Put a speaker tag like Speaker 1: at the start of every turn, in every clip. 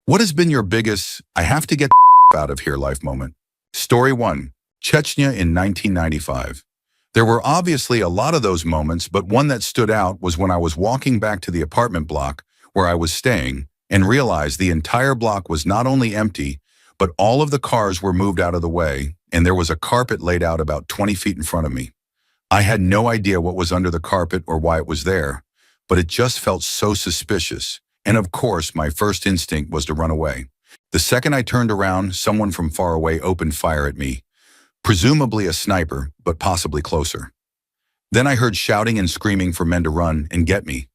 Speaker 1: What has been your biggest, I have to get out of here life moment? Story 1. Chechnya in 1995. There were obviously a lot of those moments, but one that stood out was when I was walking back to the apartment block where I was staying and realized the entire block was not only empty, but all of the cars were moved out of the way, and there was a carpet laid out about 20 feet in front of me. I had no idea what was under the carpet or why it was there, but it just felt so suspicious. And of course, my first instinct was to run away. The second I turned around, someone from far away opened fire at me, presumably a sniper, but possibly closer. Then I heard shouting and screaming for men to run and get me.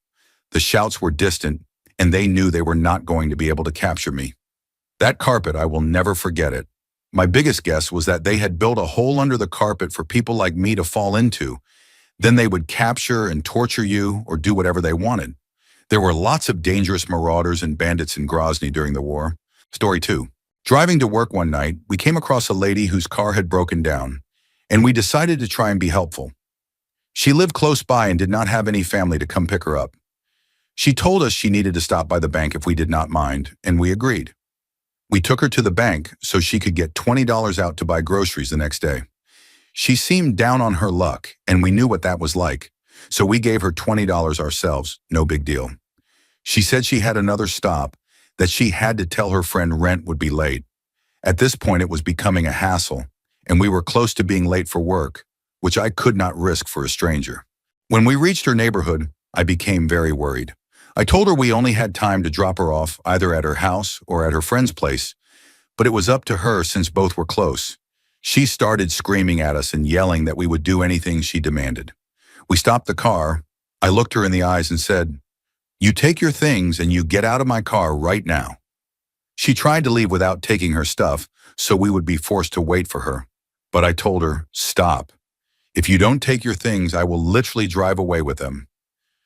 Speaker 1: The shouts were distant, and they knew they were not going to be able to capture me. That carpet, I will never forget it. My biggest guess was that they had built a hole under the carpet for people like me to fall into. Then they would capture and torture you or do whatever they wanted. There were lots of dangerous marauders and bandits in Grozny during the war. Story 2. Driving to work one night, we came across a lady whose car had broken down, and we decided to try and be helpful. She lived close by and did not have any family to come pick her up. She told us she needed to stop by the bank if we did not mind, and we agreed. We took her to the bank so she could get $20 out to buy groceries the next day. She seemed down on her luck, and we knew what that was like. So we gave her $20 ourselves, no big deal. She said she had another stop, that she had to tell her friend rent would be late. At this point, it was becoming a hassle, and we were close to being late for work, which I could not risk for a stranger. When we reached her neighborhood, I became very worried. I told her we only had time to drop her off either at her house or at her friend's place, but it was up to her since both were close. She started screaming at us and yelling that we would do anything she demanded. We stopped the car. I looked her in the eyes and said, "You take your things and you get out of my car right now." She tried to leave without taking her stuff, so we would be forced to wait for her. But I told her, "Stop. If you don't take your things, I will literally drive away with them."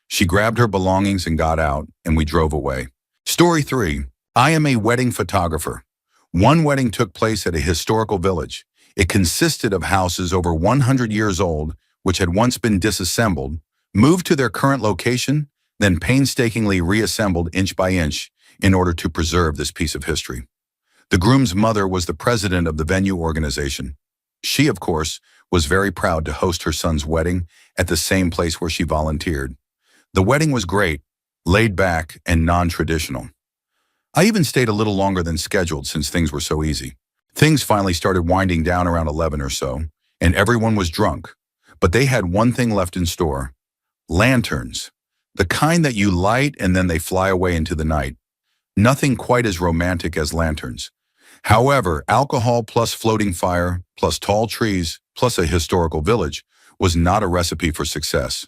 Speaker 1: She grabbed her belongings and got out, and we drove away. Story 3. I am a wedding photographer. One wedding took place at a historical village. It consisted of houses over 100 years old, which had once been disassembled, moved to their current location, then painstakingly reassembled inch by inch in order to preserve this piece of history. The groom's mother was the president of the venue organization. She, of course, was very proud to host her son's wedding at the same place where she volunteered. The wedding was great, laid back, and non-traditional. I even stayed a little longer than scheduled since things were so easy. Things finally started winding down around 11 or so, and everyone was drunk. But they had one thing left in store: lanterns. The kind that you light and then they fly away into the night. Nothing quite as romantic as lanterns. However, alcohol plus floating fire, plus tall trees, plus a historical village was not a recipe for success.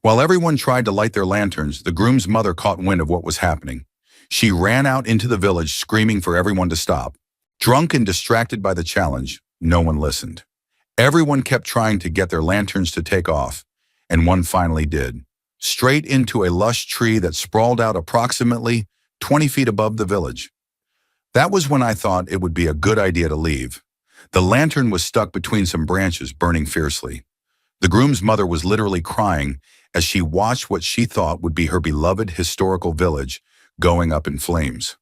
Speaker 1: While everyone tried to light their lanterns, the groom's mother caught wind of what was happening. She ran out into the village screaming for everyone to stop. Drunk and distracted by the challenge, no one listened. Everyone kept trying to get their lanterns to take off, and one finally did, straight into a lush tree that sprawled out approximately 20 feet above the village. That was when I thought it would be a good idea to leave. The lantern was stuck between some branches, burning fiercely. The groom's mother was literally crying as she watched what she thought would be her beloved historical village going up in flames.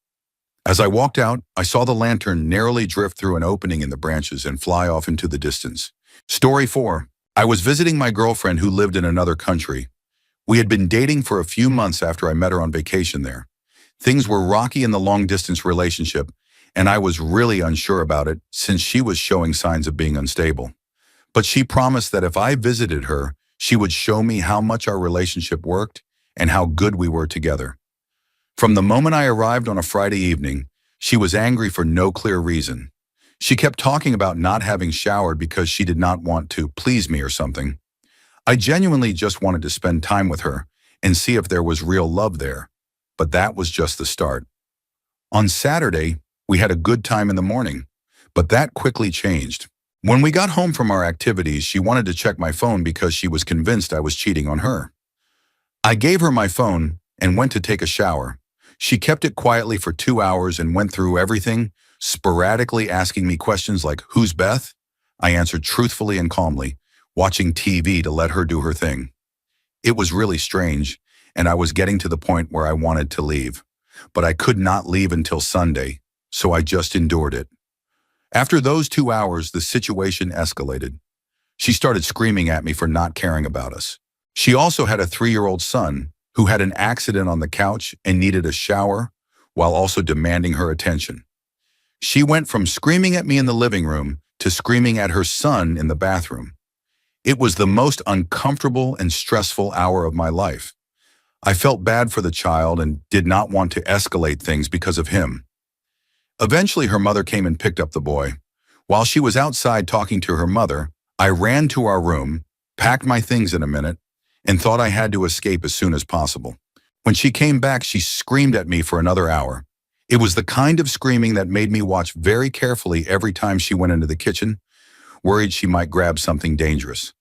Speaker 1: As I walked out, I saw the lantern narrowly drift through an opening in the branches and fly off into the distance. Story 4. I was visiting my girlfriend who lived in another country. We had been dating for a few months after I met her on vacation there. Things were rocky in the long-distance relationship, and I was really unsure about it since she was showing signs of being unstable. But she promised that if I visited her, she would show me how much our relationship worked and how good we were together. From the moment I arrived on a Friday evening, she was angry for no clear reason. She kept talking about not having showered because she did not want to please me or something. I genuinely just wanted to spend time with her and see if there was real love there, but that was just the start. On Saturday, we had a good time in the morning, but that quickly changed. When we got home from our activities, she wanted to check my phone because she was convinced I was cheating on her. I gave her my phone and went to take a shower. She kept it quietly for 2 hours and went through everything, sporadically asking me questions like, "Who's Beth?" I answered truthfully and calmly, watching TV to let her do her thing. It was really strange, and I was getting to the point where I wanted to leave. but I could not leave until Sunday, so I just endured it. After those 2 hours, the situation escalated. She started screaming at me for not caring about us. She also had a 3-year-old son who had an accident on the couch and needed a shower while also demanding her attention. She went from screaming at me in the living room to screaming at her son in the bathroom. It was the most uncomfortable and stressful hour of my life. I felt bad for the child and did not want to escalate things because of him. Eventually, her mother came and picked up the boy. While she was outside talking to her mother, I ran to our room, packed my things in a minute, and thought I had to escape as soon as possible. When she came back, she screamed at me for another hour. It was the kind of screaming that made me watch very carefully every time she went into the kitchen, worried she might grab something dangerous.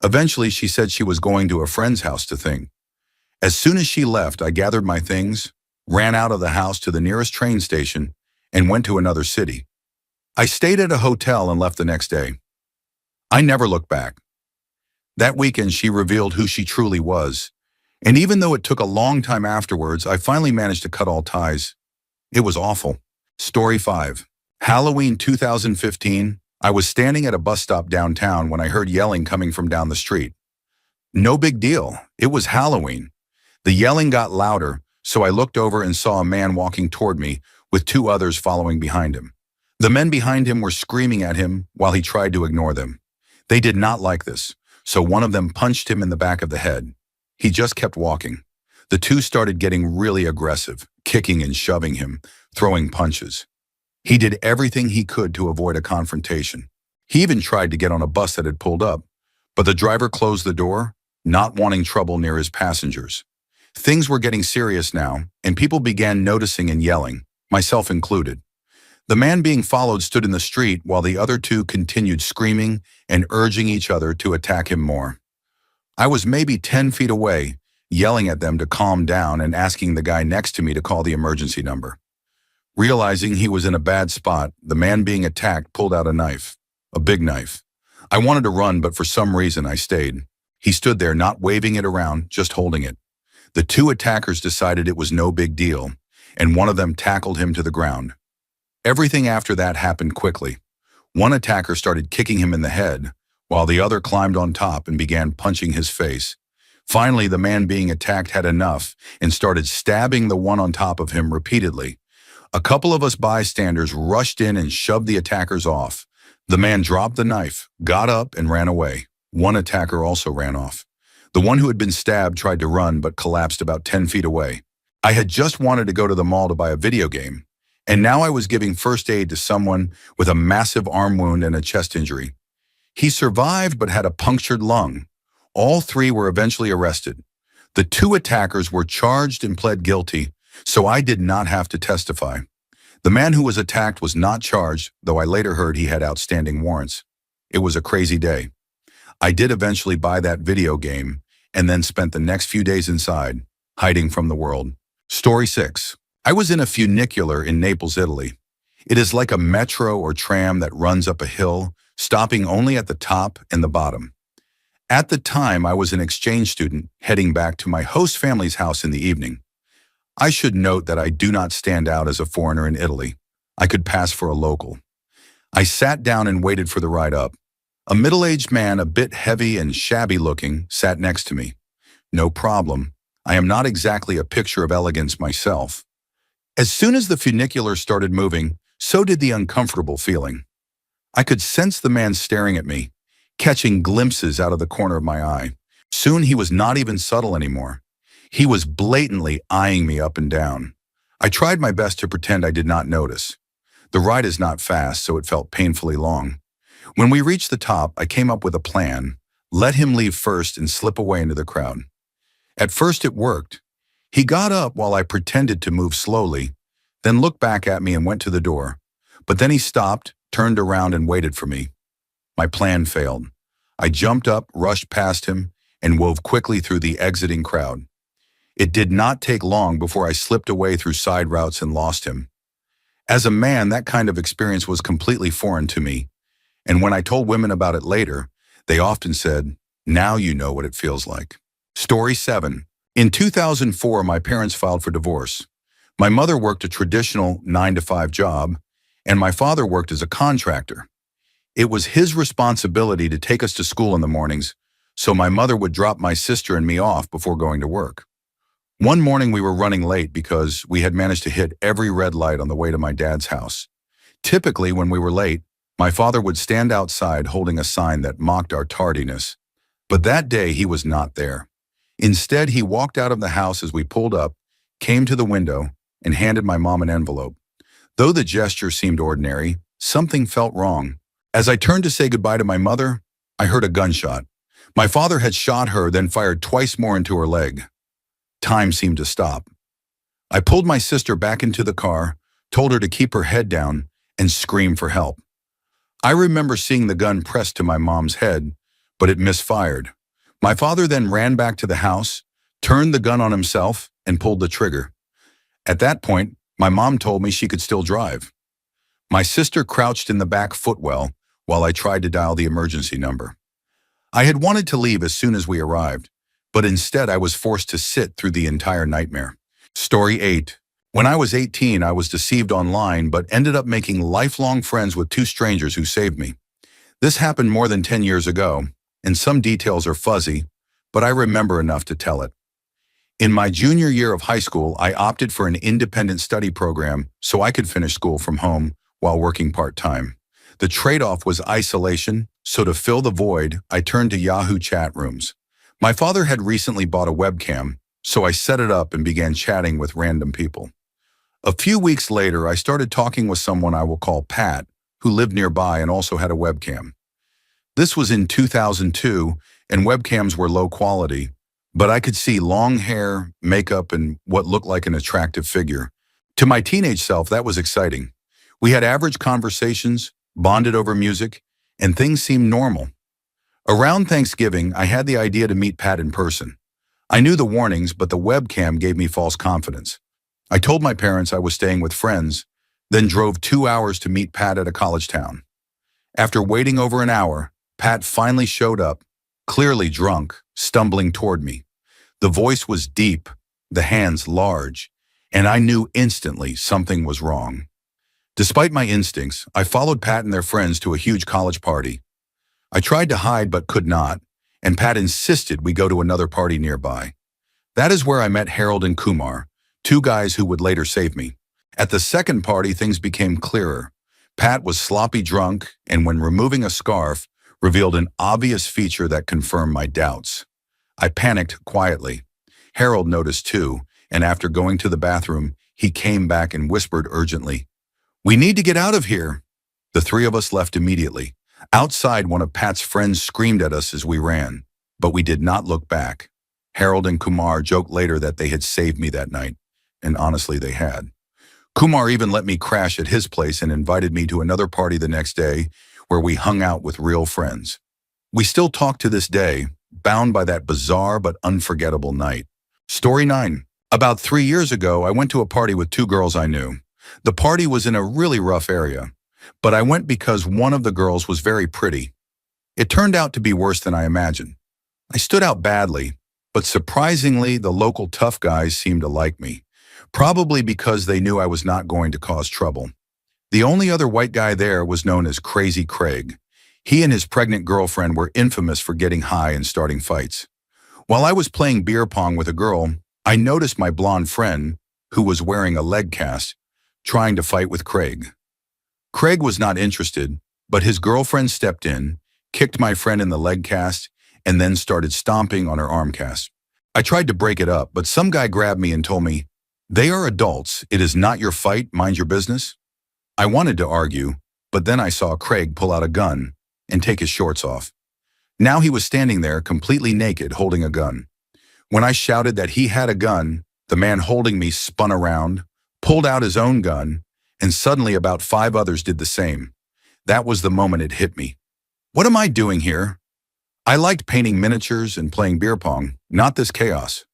Speaker 1: Eventually, she said she was going to a friend's house to think. As soon as she left, I gathered my things, ran out of the house to the nearest train station, and went to another city. I stayed at a hotel and left the next day. I never looked back. That weekend, she revealed who she truly was, and even though it took a long time afterwards, I finally managed to cut all ties. It was awful. Story 5. Halloween 2015. I was standing at a bus stop downtown when I heard yelling coming from down the street. No big deal. It was Halloween. The yelling got louder, so I looked over and saw a man walking toward me with 2 others following behind him. The men behind him were screaming at him while he tried to ignore them. They did not like this, so one of them punched him in the back of the head. He just kept walking. The 2 started getting really aggressive, kicking and shoving him, throwing punches. He did everything he could to avoid a confrontation. He even tried to get on a bus that had pulled up, but the driver closed the door, not wanting trouble near his passengers. Things were getting serious now, and people began noticing and yelling, myself included. The man being followed stood in the street while the other 2 continued screaming and urging each other to attack him more. I was maybe 10 feet away, yelling at them to calm down and asking the guy next to me to call the emergency number. Realizing he was in a bad spot, the man being attacked pulled out a knife, a big knife. I wanted to run, but for some reason I stayed. He stood there, not waving it around, just holding it. The 2 attackers decided it was no big deal, and one of them tackled him to the ground. Everything after that happened quickly. One attacker started kicking him in the head, while the other climbed on top and began punching his face. Finally, the man being attacked had enough and started stabbing the one on top of him repeatedly. A couple of us bystanders rushed in and shoved the attackers off. The man dropped the knife, got up, and ran away. One attacker also ran off. The one who had been stabbed tried to run but collapsed about 10 feet away. I had just wanted to go to the mall to buy a video game, and now I was giving first aid to someone with a massive arm wound and a chest injury. He survived but had a punctured lung. All 3 were eventually arrested. The 2 attackers were charged and pled guilty, so I did not have to testify. The man who was attacked was not charged, though I later heard he had outstanding warrants. It was a crazy day. I did eventually buy that video game and then spent the next few days inside, hiding from the world. Story 6. I was in a funicular in Naples, Italy. It is like a metro or tram that runs up a hill, stopping only at the top and the bottom. At the time, I was an exchange student heading back to my host family's house in the evening. I should note that I do not stand out as a foreigner in Italy. I could pass for a local. I sat down and waited for the ride up. A middle-aged man, a bit heavy and shabby-looking, sat next to me. No problem. I am not exactly a picture of elegance myself. As soon as the funicular started moving, so did the uncomfortable feeling. I could sense the man staring at me, catching glimpses out of the corner of my eye. Soon he was not even subtle anymore. He was blatantly eyeing me up and down. I tried my best to pretend I did not notice. The ride is not fast, so it felt painfully long. When we reached the top, I came up with a plan. Let him leave first and slip away into the crowd. At first it worked. He got up while I pretended to move slowly, then looked back at me and went to the door. But then he stopped, turned around and waited for me. My plan failed. I jumped up, rushed past him, and wove quickly through the exiting crowd. It did not take long before I slipped away through side routes and lost him. As a man, that kind of experience was completely foreign to me, and when I told women about it later, they often said, "Now you know what it feels like." Story 7. In 2004, my parents filed for divorce. My mother worked a traditional 9-to-5 job, and my father worked as a contractor. It was his responsibility to take us to school in the mornings, so my mother would drop my sister and me off before going to work. One morning we were running late because we had managed to hit every red light on the way to my dad's house. Typically, when we were late, my father would stand outside holding a sign that mocked our tardiness. But that day he was not there. Instead, he walked out of the house as we pulled up, came to the window, and handed my mom an envelope. Though the gesture seemed ordinary, something felt wrong. As I turned to say goodbye to my mother, I heard a gunshot. My father had shot her, then fired twice more into her leg. Time seemed to stop. I pulled my sister back into the car, told her to keep her head down, and scream for help. I remember seeing the gun pressed to my mom's head, but it misfired. My father then ran back to the house, turned the gun on himself, and pulled the trigger. At that point, my mom told me she could still drive. My sister crouched in the back footwell while I tried to dial the emergency number. I had wanted to leave as soon as we arrived, but instead I was forced to sit through the entire nightmare. Story 8. When I was 18, I was deceived online but ended up making lifelong friends with two strangers who saved me. This happened more than 10 years ago, and some details are fuzzy, but I remember enough to tell it. In my junior year of high school, I opted for an independent study program so I could finish school from home while working part-time. The trade-off was isolation, so to fill the void, I turned to Yahoo chat rooms. My father had recently bought a webcam, so I set it up and began chatting with random people. A few weeks later, I started talking with someone I will call Pat, who lived nearby and also had a webcam. This was in 2002, and webcams were low quality, but I could see long hair, makeup, and what looked like an attractive figure. To my teenage self, that was exciting. We had average conversations, bonded over music, and things seemed normal. Around Thanksgiving, I had the idea to meet Pat in person. I knew the warnings, but the webcam gave me false confidence. I told my parents I was staying with friends, then drove 2 hours to meet Pat at a college town. After waiting over an hour, Pat finally showed up, clearly drunk, stumbling toward me. The voice was deep, the hands large, and I knew instantly something was wrong. Despite my instincts, I followed Pat and their friends to a huge college party. I tried to hide but could not, and Pat insisted we go to another party nearby. That is where I met Harold and Kumar, two guys who would later save me. At the second party, things became clearer. Pat was sloppy drunk, and when removing a scarf, revealed an obvious feature that confirmed my doubts. I panicked quietly. Harold noticed too, and after going to the bathroom, he came back and whispered urgently, "We need to get out of here." The three of us left immediately. Outside, one of Pat's friends screamed at us as we ran, but we did not look back. Harold and Kumar joked later that they had saved me that night, and honestly they had. Kumar even let me crash at his place and invited me to another party the next day where we hung out with real friends. We still talk to this day, bound by that bizarre but unforgettable night. Story 9. About 3 years ago, I went to a party with two girls I knew. The party was in a really rough area, but I went because one of the girls was very pretty. It turned out to be worse than I imagined. I stood out badly, but surprisingly, the local tough guys seemed to like me, probably because they knew I was not going to cause trouble. The only other white guy there was known as Crazy Craig. He and his pregnant girlfriend were infamous for getting high and starting fights. While I was playing beer pong with a girl, I noticed my blonde friend, who was wearing a leg cast, trying to fight with Craig. Craig was not interested, but his girlfriend stepped in, kicked my friend in the leg cast, and then started stomping on her arm cast. I tried to break it up, but some guy grabbed me and told me, "They are adults. It is not your fight. Mind your business." I wanted to argue, but then I saw Craig pull out a gun and take his shorts off. Now he was standing there completely naked holding a gun. When I shouted that he had a gun, the man holding me spun around, pulled out his own gun, and suddenly about 5 others did the same. That was the moment it hit me. What am I doing here? I liked painting miniatures and playing beer pong, not this chaos.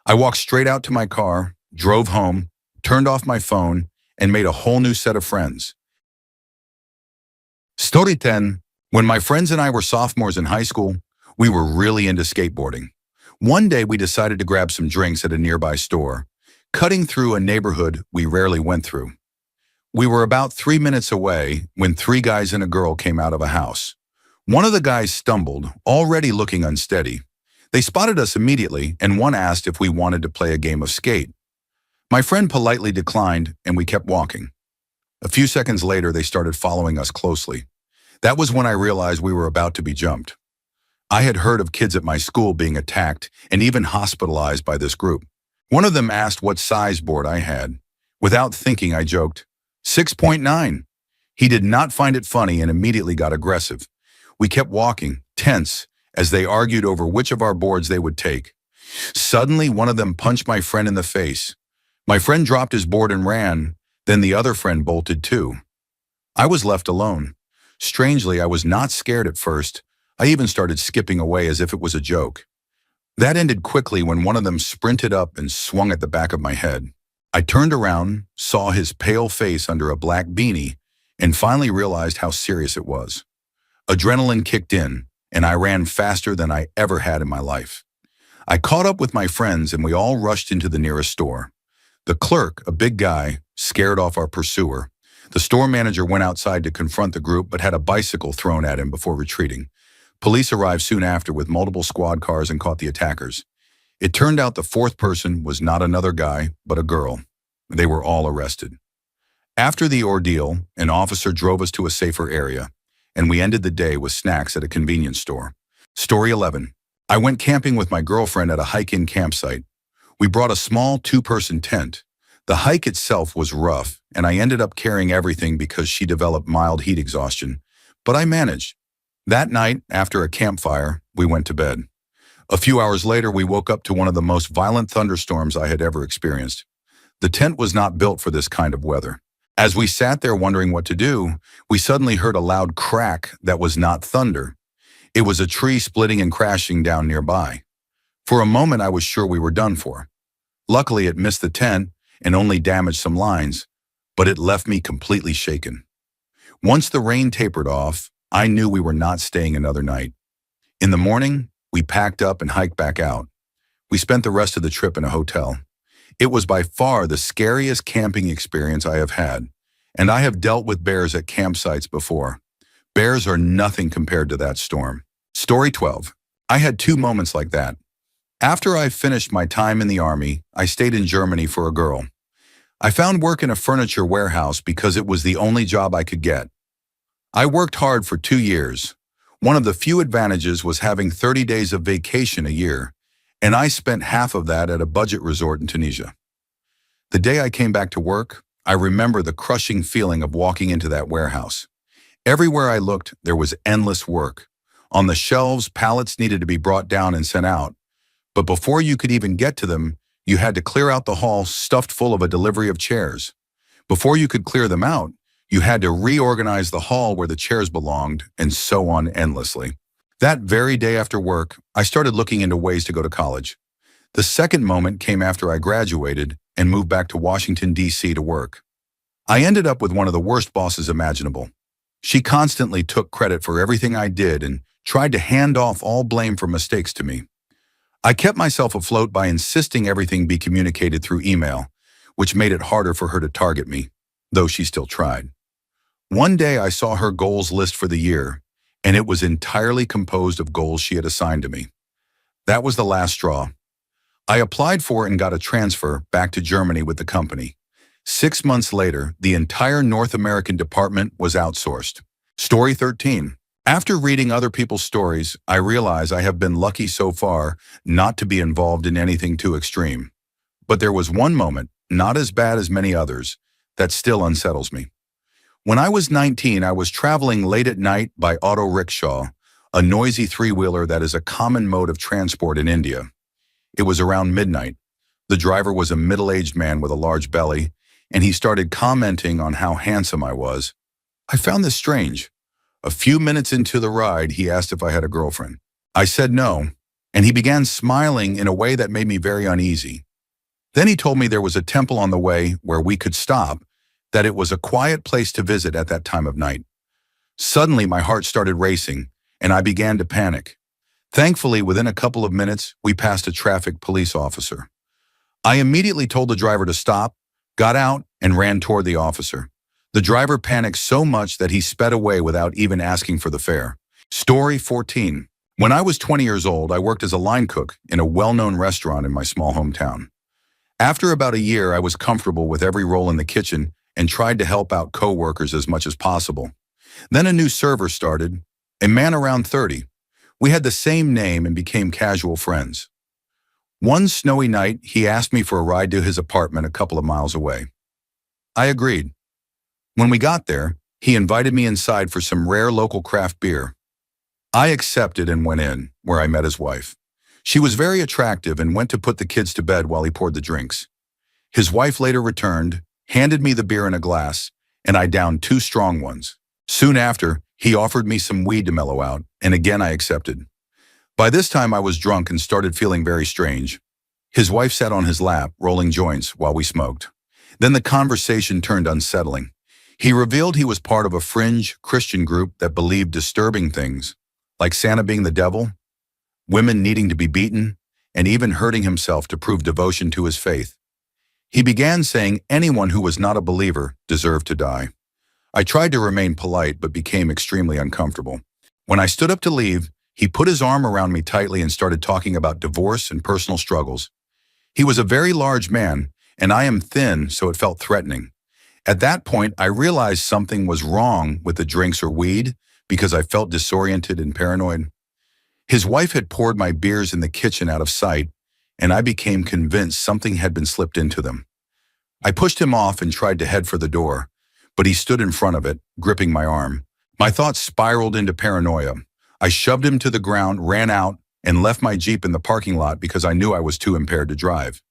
Speaker 1: I walked straight out to my car, drove home, turned off my phone, and made a whole new set of friends. Story 10. When my friends and I were sophomores in high school, we were really into skateboarding. One day we decided to grab some drinks at a nearby store. cutting through a neighborhood we rarely went through. We were about 3 minutes away when three guys and a girl came out of a house. One of the guys stumbled, already looking unsteady. They spotted us immediately, and one asked if we wanted to play a game of skate. My friend politely declined, and we kept walking. A few seconds later, they started following us closely. That was when I realized we were about to be jumped. I had heard of kids at my school being attacked and even hospitalized by this group. One of them asked what size board I had. Without thinking, I joked, 6.9. He did not find it funny and immediately got aggressive. We kept walking, tense, as they argued over which of our boards they would take. Suddenly, one of them punched my friend in the face. My friend dropped his board and ran, then the other friend bolted too. I was left alone. Strangely, I was not scared at first. I even started skipping away as if it was a joke. That ended quickly when one of them sprinted up and swung at the back of my head. I turned around, saw his pale face under a black beanie, and finally realized how serious it was. Adrenaline kicked in, and I ran faster than I ever had in my life. I caught up with my friends and we all rushed into the nearest store. The clerk, a big guy, scared off our pursuer. The store manager went outside to confront the group but had a bicycle thrown at him before retreating. Police arrived soon after with multiple squad cars and caught the attackers. It turned out the fourth person was not another guy, but a girl. They were all arrested. After the ordeal, an officer drove us to a safer area, and we ended the day with snacks at a convenience store. Story 11. I went camping with my girlfriend at a hike-in campsite. We brought a small 2-person tent. The hike itself was rough, and I ended up carrying everything because she developed mild heat exhaustion. But I managed. That night, after a campfire, we went to bed. A few hours later, we woke up to one of the most violent thunderstorms I had ever experienced. The tent was not built for this kind of weather. As we sat there wondering what to do, we suddenly heard a loud crack that was not thunder. It was a tree splitting and crashing down nearby. For a moment, I was sure we were done for. Luckily, it missed the tent and only damaged some lines, but it left me completely shaken. Once the rain tapered off, I knew we were not staying another night. In the morning, we packed up and hiked back out. We spent the rest of the trip in a hotel. It was by far the scariest camping experience I have had, and I have dealt with bears at campsites before. Bears are nothing compared to that storm. Story 12. I had 2 moments like that. After I finished my time in the Army, I stayed in Germany for a girl. I found work in a furniture warehouse because it was the only job I could get. I worked hard for 2 years. One of the few advantages was having 30 days of vacation a year, and I spent half of that at a budget resort in Tunisia. The day I came back to work, I remember the crushing feeling of walking into that warehouse. Everywhere I looked, there was endless work. On the shelves, pallets needed to be brought down and sent out. But before you could even get to them, you had to clear out the hall stuffed full of a delivery of chairs. Before you could clear them out, you had to reorganize the hall where the chairs belonged, and so on endlessly. That very day after work, I started looking into ways to go to college. The second moment came after I graduated and moved back to Washington, D.C. to work. I ended up with one of the worst bosses imaginable. She constantly took credit for everything I did and tried to hand off all blame for mistakes to me. I kept myself afloat by insisting everything be communicated through email, which made it harder for her to target me, though she still tried. One day I saw her goals list for the year, and it was entirely composed of goals she had assigned to me. That was the last straw. I applied for and got a transfer back to Germany with the company. 6 months later, the entire North American department was outsourced. Story 13. After reading other people's stories, I realize I have been lucky so far not to be involved in anything too extreme. But there was one moment, not as bad as many others, that still unsettles me. When I was 19, I was traveling late at night by auto rickshaw, a noisy three-wheeler that is a common mode of transport in India. It was around midnight. The driver was a middle-aged man with a large belly, and he started commenting on how handsome I was. I found this strange. A few minutes into the ride, he asked if I had a girlfriend. I said no, and he began smiling in a way that made me very uneasy. Then he told me there was a temple on the way where we could stop, that it was a quiet place to visit at that time of night. Suddenly, my heart started racing, and I began to panic. Thankfully, within a couple of minutes, we passed a traffic police officer. I immediately told the driver to stop, got out, and ran toward the officer. The driver panicked so much that he sped away without even asking for the fare. Story 14. When I was 20 years old, I worked as a line cook in a well-known restaurant in my small hometown. After about a year, I was comfortable with every role in the kitchen and tried to help out co-workers as much as possible. Then a new server started, a man around 30. We had the same name and became casual friends. One snowy night, he asked me for a ride to his apartment a couple of miles away. I agreed. When we got there, he invited me inside for some rare local craft beer. I accepted and went in, where I met his wife. She was very attractive and went to put the kids to bed while he poured the drinks. His wife later returned, handed me the beer in a glass, and I downed 2 strong ones. Soon after, he offered me some weed to mellow out, and again I accepted. By this time I was drunk and started feeling very strange. His wife sat on his lap, rolling joints, while we smoked. Then the conversation turned unsettling. He revealed he was part of a fringe Christian group that believed disturbing things, like Santa being the devil, women needing to be beaten, and even hurting himself to prove devotion to his faith. He began saying anyone who was not a believer deserved to die. I tried to remain polite but became extremely uncomfortable. When I stood up to leave, he put his arm around me tightly and started talking about divorce and personal struggles. He was a very large man, and I am thin, so it felt threatening. At that point, I realized something was wrong with the drinks or weed because I felt disoriented and paranoid. His wife had poured my beers in the kitchen out of sight, and I became convinced something had been slipped into them. I pushed him off and tried to head for the door, but he stood in front of it, gripping my arm. My thoughts spiraled into paranoia. I shoved him to the ground, ran out, and left my Jeep in the parking lot because I knew I was too impaired to drive.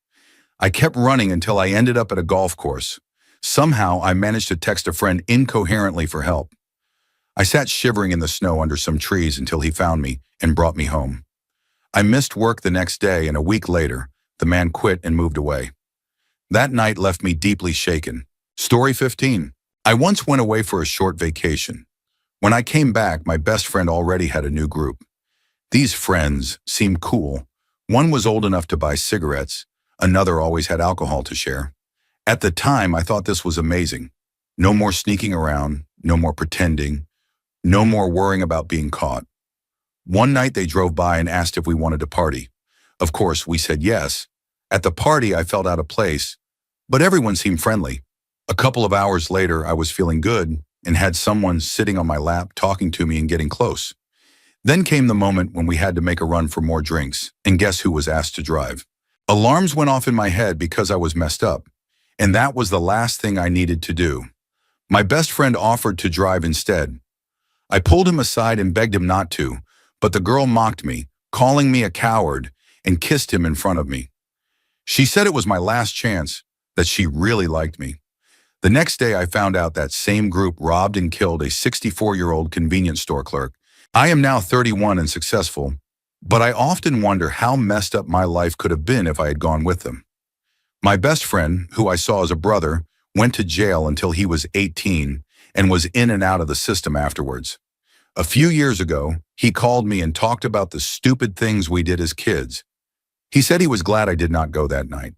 Speaker 1: I kept running until I ended up at a golf course. Somehow, I managed to text a friend incoherently for help. I sat shivering in the snow under some trees until he found me and brought me home. I missed work the next day, and a week later, the man quit and moved away. That night left me deeply shaken. Story 15. I once went away for a short vacation. When I came back, my best friend already had a new group. These friends seemed cool. One was old enough to buy cigarettes. Another always had alcohol to share. At the time, I thought this was amazing. No more sneaking around, no more pretending, no more worrying about being caught. One night they drove by and asked if we wanted to party. Of course, we said yes. At the party, I felt out of place, but everyone seemed friendly. A couple of hours later, I was feeling good and had someone sitting on my lap talking to me and getting close. Then came the moment when we had to make a run for more drinks, and guess who was asked to drive? Alarms went off in my head because I was messed up, and that was the last thing I needed to do. My best friend offered to drive instead. I pulled him aside and begged him not to, but the girl mocked me, calling me a coward, and kissed him in front of me. She said it was my last chance, that she really liked me. The next day, I found out that same group robbed and killed a 64-year-old convenience store clerk. I am now 31 and successful, but I often wonder how messed up my life could have been if I had gone with them. My best friend, who I saw as a brother, went to jail until he was 18 and was in and out of the system afterwards. A few years ago, he called me and talked about the stupid things we did as kids. He said he was glad I did not go that night.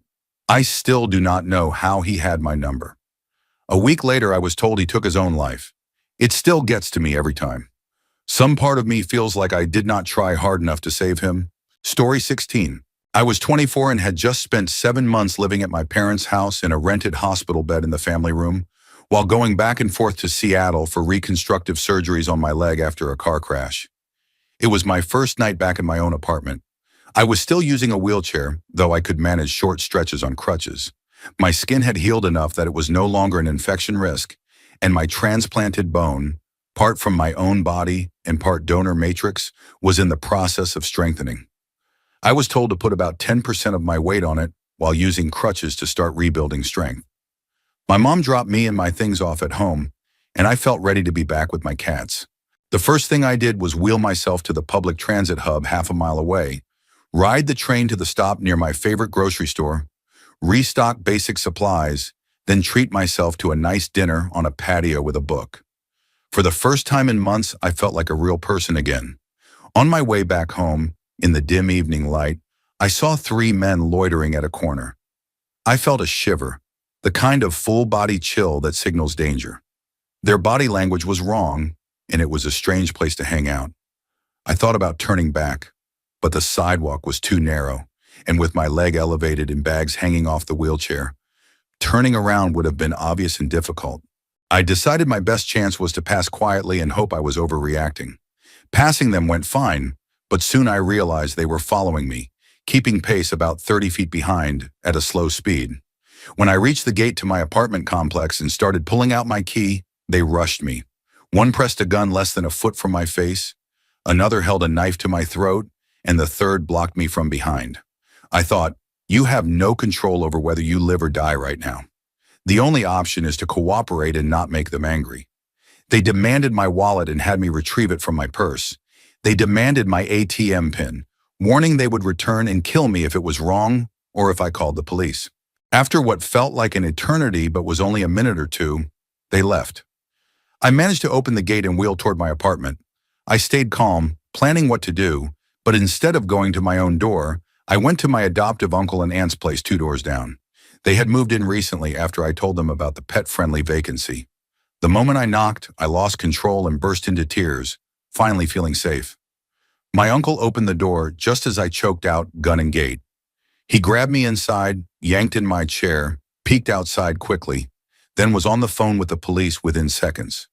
Speaker 1: I still do not know how he had my number. A week later, I was told he took his own life. It still gets to me every time. Some part of me feels like I did not try hard enough to save him. Story 16. I was 24 and had just spent 7 months living at my parents' house in a rented hospital bed in the family room, while going back and forth to Seattle for reconstructive surgeries on my leg after a car crash. It was my first night back in my own apartment. I was still using a wheelchair, though I could manage short stretches on crutches. My skin had healed enough that it was no longer an infection risk, and my transplanted bone, part from my own body and part donor matrix, was in the process of strengthening. I was told to put about 10% of my weight on it while using crutches to start rebuilding strength. My mom dropped me and my things off at home, and I felt ready to be back with my cats. The first thing I did was wheel myself to the public transit hub half a mile away, ride the train to the stop near my favorite grocery store, restock basic supplies, then treat myself to a nice dinner on a patio with a book. For the first time in months, I felt like a real person again. On my way back home, in the dim evening light, I saw 3 men loitering at a corner. I felt a shiver, the kind of full-body chill that signals danger. Their body language was wrong, and it was a strange place to hang out. I thought about turning back, but the sidewalk was too narrow, and with my leg elevated and bags hanging off the wheelchair, turning around would have been obvious and difficult. I decided my best chance was to pass quietly and hope I was overreacting. Passing them went fine, but soon I realized they were following me, keeping pace about 30 feet behind at a slow speed. When I reached the gate to my apartment complex and started pulling out my key, they rushed me. One pressed a gun less than a foot from my face, another held a knife to my throat, and the third blocked me from behind. I thought, you have no control over whether you live or die right now. The only option is to cooperate and not make them angry. They demanded my wallet and had me retrieve it from my purse. They demanded my ATM pin, warning they would return and kill me if it was wrong or if I called the police. After what felt like an eternity but was only a minute or two, they left. I managed to open the gate and wheel toward my apartment. I stayed calm, planning what to do, but instead of going to my own door, I went to my adoptive uncle and aunt's place 2 doors down. They had moved in recently after I told them about the pet-friendly vacancy. The moment I knocked, I lost control and burst into tears, finally feeling safe. My uncle opened the door just as I choked out gun and gate. He grabbed me inside, yanked in my chair, peeked outside quickly, then was on the phone with the police within seconds.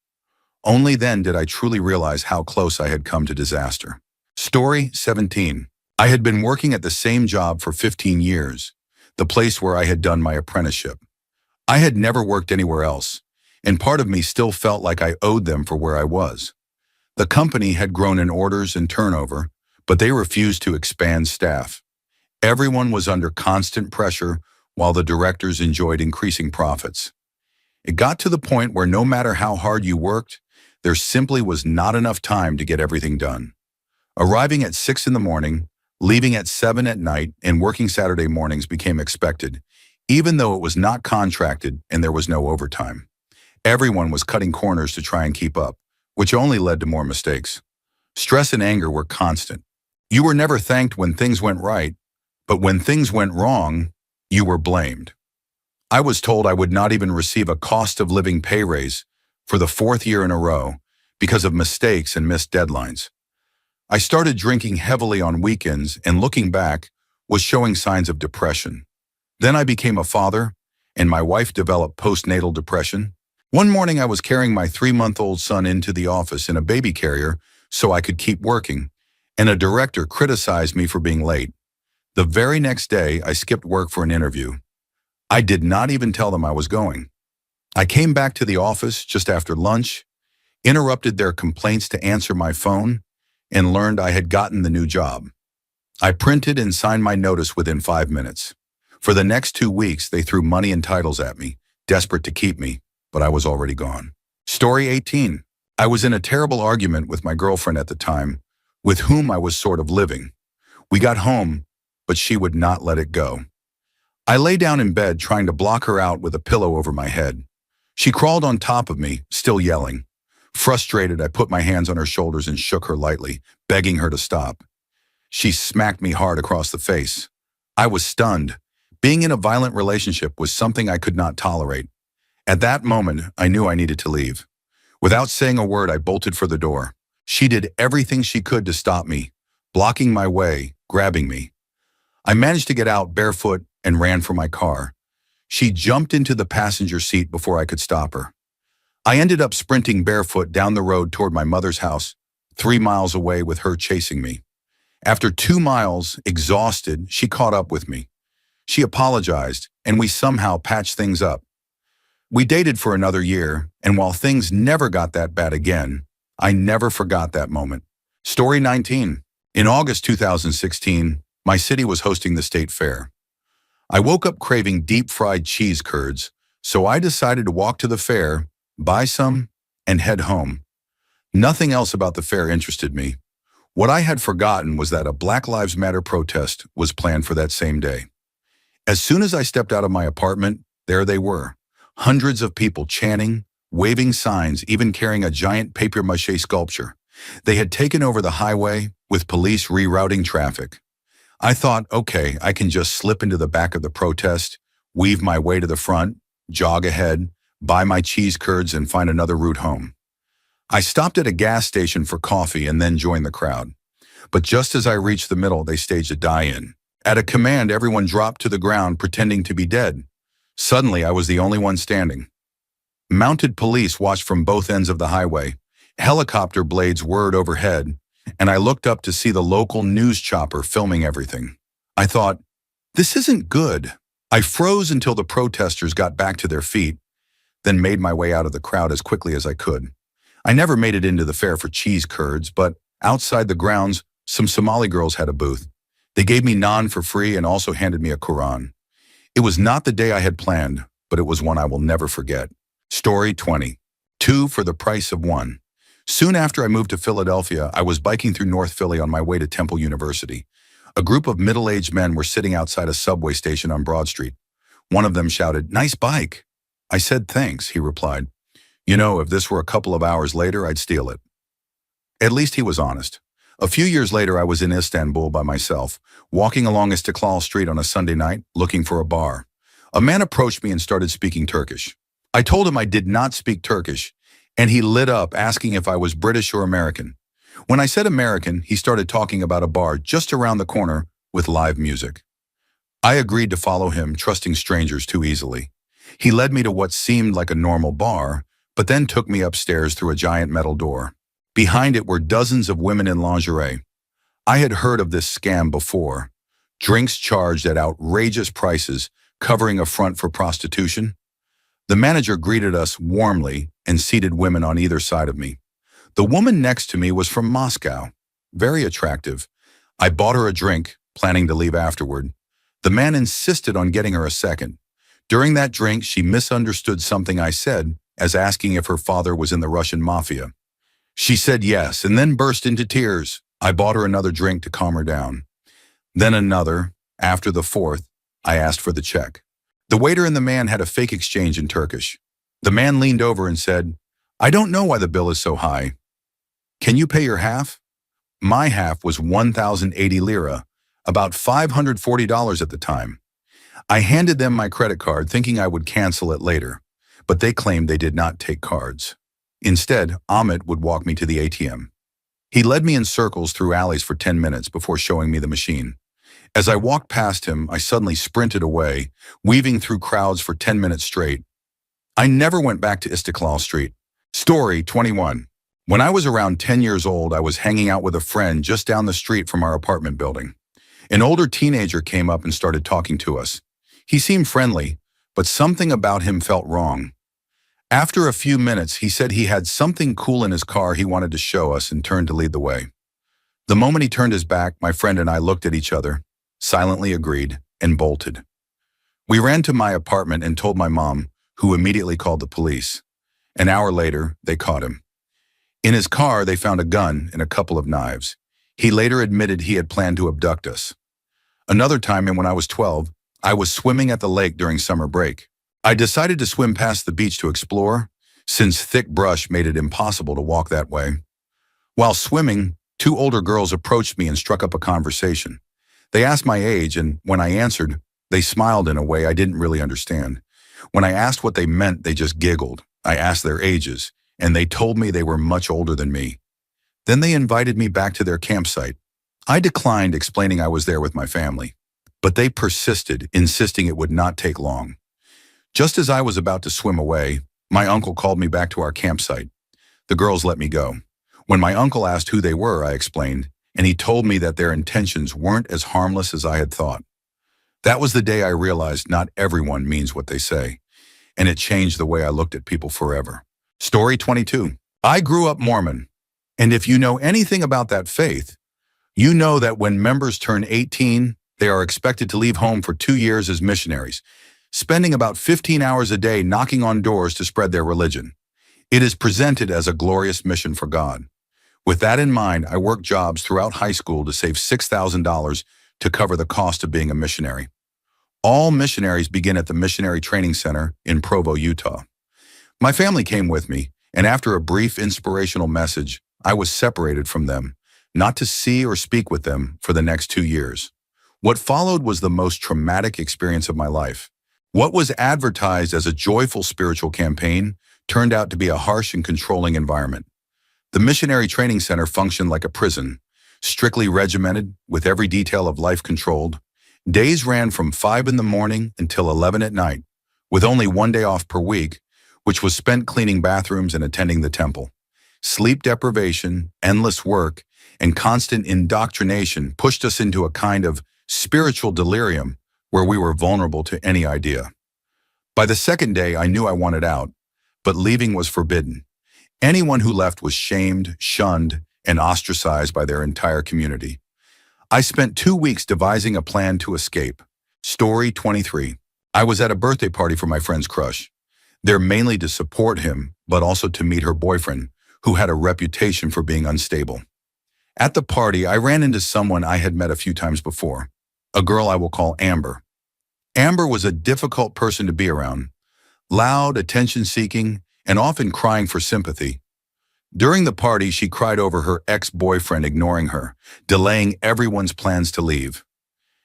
Speaker 1: Only then did I truly realize how close I had come to disaster. Story 17. I had been working at the same job for 15 years, the place where I had done my apprenticeship. I had never worked anywhere else, and part of me still felt like I owed them for where I was. The company had grown in orders and turnover, but they refused to expand staff. Everyone was under constant pressure while the directors enjoyed increasing profits. It got to the point where no matter how hard you worked, there simply was not enough time to get everything done. Arriving at 6 in the morning, leaving at 7 at night, and working Saturday mornings became expected, even though it was not contracted and there was no overtime. Everyone was cutting corners to try and keep up, which only led to more mistakes. Stress and anger were constant. You were never thanked when things went right, but when things went wrong, you were blamed. I was told I would not even receive a cost of living pay raise for the 4th year in a row because of mistakes and missed deadlines. I started drinking heavily on weekends and looking back was showing signs of depression. Then I became a father and my wife developed postnatal depression. One morning I was carrying my 3-month-old son into the office in a baby carrier so I could keep working, and a director criticized me for being late. The very next day I skipped work for an interview. I did not even tell them I was going. I came back to the office just after lunch, interrupted their complaints to answer my phone, and learned I had gotten the new job. I printed and signed my notice within 5 minutes. For the next 2 weeks, they threw money and titles at me, desperate to keep me, but I was already gone. Story 18. I was in a terrible argument with my girlfriend at the time, with whom I was sort of living. We got home, but she would not let it go. I lay down in bed trying to block her out with a pillow over my head. She crawled on top of me, still yelling. Frustrated, I put my hands on her shoulders and shook her lightly, begging her to stop. She smacked me hard across the face. I was stunned. Being in a violent relationship was something I could not tolerate. At that moment, I knew I needed to leave. Without saying a word, I bolted for the door. She did everything she could to stop me, blocking my way, grabbing me. I managed to get out barefoot and ran for my car. She jumped into the passenger seat before I could stop her. I ended up sprinting barefoot down the road toward my mother's house, 3 miles away with her chasing me. After 2 miles, exhausted, she caught up with me. She apologized, and we somehow patched things up. We dated for another year, and while things never got that bad again, I never forgot that moment. Story 19. In August 2016, my city was hosting the state fair. I woke up craving deep-fried cheese curds, so I decided to walk to the fair, buy some, and head home. Nothing else about the fair interested me. What I had forgotten was that a Black Lives Matter protest was planned for that same day. As soon as I stepped out of my apartment, there they were. Hundreds of people chanting, waving signs, even carrying a giant papier-mâché sculpture. They had taken over the highway, with police rerouting traffic. I thought, okay, I can just slip into the back of the protest, weave my way to the front, jog ahead, buy my cheese curds, and find another route home. I stopped at a gas station for coffee and then joined the crowd. But just as I reached the middle, they staged a die-in. At a command, everyone dropped to the ground pretending to be dead. Suddenly, I was the only one standing. Mounted police watched from both ends of the highway. Helicopter blades whirred overhead, and I looked up to see the local news chopper filming everything. I thought, this isn't good. I froze until the protesters got back to their feet, then made my way out of the crowd as quickly as I could. I never made it into the fair for cheese curds, but outside the grounds, some Somali girls had a booth. They gave me naan for free and also handed me a Quran. It was not the day I had planned, but it was one I will never forget. Story 20. 2 for the price of 1. Soon after I moved to Philadelphia, I was biking through North Philly on my way to Temple University. A group of middle-aged men were sitting outside a subway station on Broad Street. One of them shouted, "Nice bike." I said, "Thanks," he replied. "You know, if this were a couple of hours later, I'd steal it." At least he was honest. A few years later, I was in Istanbul by myself, walking along Istiklal Street on a Sunday night, looking for a bar. A man approached me and started speaking Turkish. I told him I did not speak Turkish, and he lit up asking if I was British or American. When I said American, he started talking about a bar just around the corner with live music. I agreed to follow him, trusting strangers too easily. He led me to what seemed like a normal bar, but then took me upstairs through a giant metal door. Behind it were dozens of women in lingerie. I had heard of this scam before. Drinks charged at outrageous prices, covering a front for prostitution. The manager greeted us warmly and seated women on either side of me. The woman next to me was from Moscow, very attractive. I bought her a drink, planning to leave afterward. The man insisted on getting her a second. During that drink, she misunderstood something I said as asking if her father was in the Russian mafia. She said yes, and then burst into tears. I bought her another drink to calm her down. Then another. After the fourth, I asked for the check. The waiter and the man had a fake exchange in Turkish. The man leaned over and said, "I don't know why the bill is so high. Can you pay your half?" My half was 1,080 lira, about $540 at the time. I handed them my credit card thinking I would cancel it later, but they claimed they did not take cards. Instead, Ahmet would walk me to the ATM. He led me in circles through alleys for 10 minutes before showing me the machine. As I walked past him, I suddenly sprinted away, weaving through crowds for 10 minutes straight. I never went back to Istiklal Street. Story 21. When I was around 10 years old, I was hanging out with a friend just down the street from our apartment building. An older teenager came up and started talking to us. He seemed friendly, but something about him felt wrong. After a few minutes, he said he had something cool in his car he wanted to show us and turned to lead the way. The moment he turned his back, my friend and I looked at each other, silently agreed, and bolted. We ran to my apartment and told my mom, who immediately called the police. An hour later, they caught him. In his car, they found a gun and a couple of knives. He later admitted he had planned to abduct us. Another time, and when I was 12, I was swimming at the lake during summer break. I decided to swim past the beach to explore, since thick brush made it impossible to walk that way. While swimming, 2 older girls approached me and struck up a conversation. They asked my age, and when I answered, they smiled in a way I didn't really understand. When I asked what they meant, they just giggled. I asked their ages, and they told me they were much older than me. Then they invited me back to their campsite. I declined, explaining I was there with my family. But they persisted, insisting it would not take long. Just as I was about to swim away, my uncle called me back to our campsite. The girls let me go. When my uncle asked who they were, I explained, and he told me that their intentions weren't as harmless as I had thought. That was the day I realized not everyone means what they say, and it changed the way I looked at people forever. Story 22. I grew up Mormon, and if you know anything about that faith, you know that when members turn 18, they are expected to leave home for 2 years as missionaries, spending about 15 hours a day knocking on doors to spread their religion. It is presented as a glorious mission for God. With that in mind, I worked jobs throughout high school to save $6,000 to cover the cost of being a missionary. All missionaries begin at the Missionary Training Center in Provo, Utah. My family came with me, and after a brief inspirational message, I was separated from them, not to see or speak with them for the next 2 years. What followed was the most traumatic experience of my life. What was advertised as a joyful spiritual campaign turned out to be a harsh and controlling environment. The missionary training center functioned like a prison, strictly regimented, with every detail of life controlled. Days ran from 5 in the morning until 11 at night, with only 1 day off per week, which was spent cleaning bathrooms and attending the temple. Sleep deprivation, endless work, and constant indoctrination pushed us into a kind of spiritual delirium where we were vulnerable to any idea. By the second day, I knew I wanted out, but leaving was forbidden. Anyone who left was shamed, shunned, and ostracized by their entire community. I spent 2 weeks devising a plan to escape. Story 23. I was at a birthday party for my friend's crush. There mainly to support him, but also to meet her boyfriend, who had a reputation for being unstable. At the party, I ran into someone I had met a few times before, a girl I will call Amber. Amber was a difficult person to be around, loud, attention-seeking, and often crying for sympathy. During the party, she cried over her ex-boyfriend ignoring her, delaying everyone's plans to leave.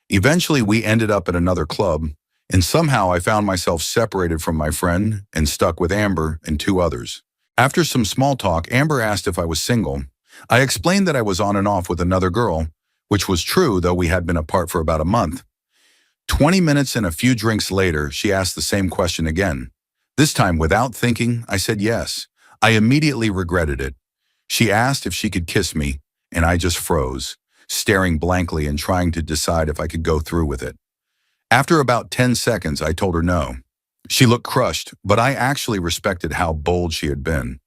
Speaker 1: Eventually, we ended up at another club, and somehow I found myself separated from my friend and stuck with Amber and 2 others. After some small talk, Amber asked if I was single. I explained that I was on and off with another girl, which was true, though we had been apart for about a month. 20 minutes and a few drinks later, she asked the same question again. This time, without thinking, I said yes. I immediately regretted it. She asked if she could kiss me, and I just froze, staring blankly and trying to decide if I could go through with it. After about 10 seconds, I told her no. She looked crushed, but I actually respected how bold she had been.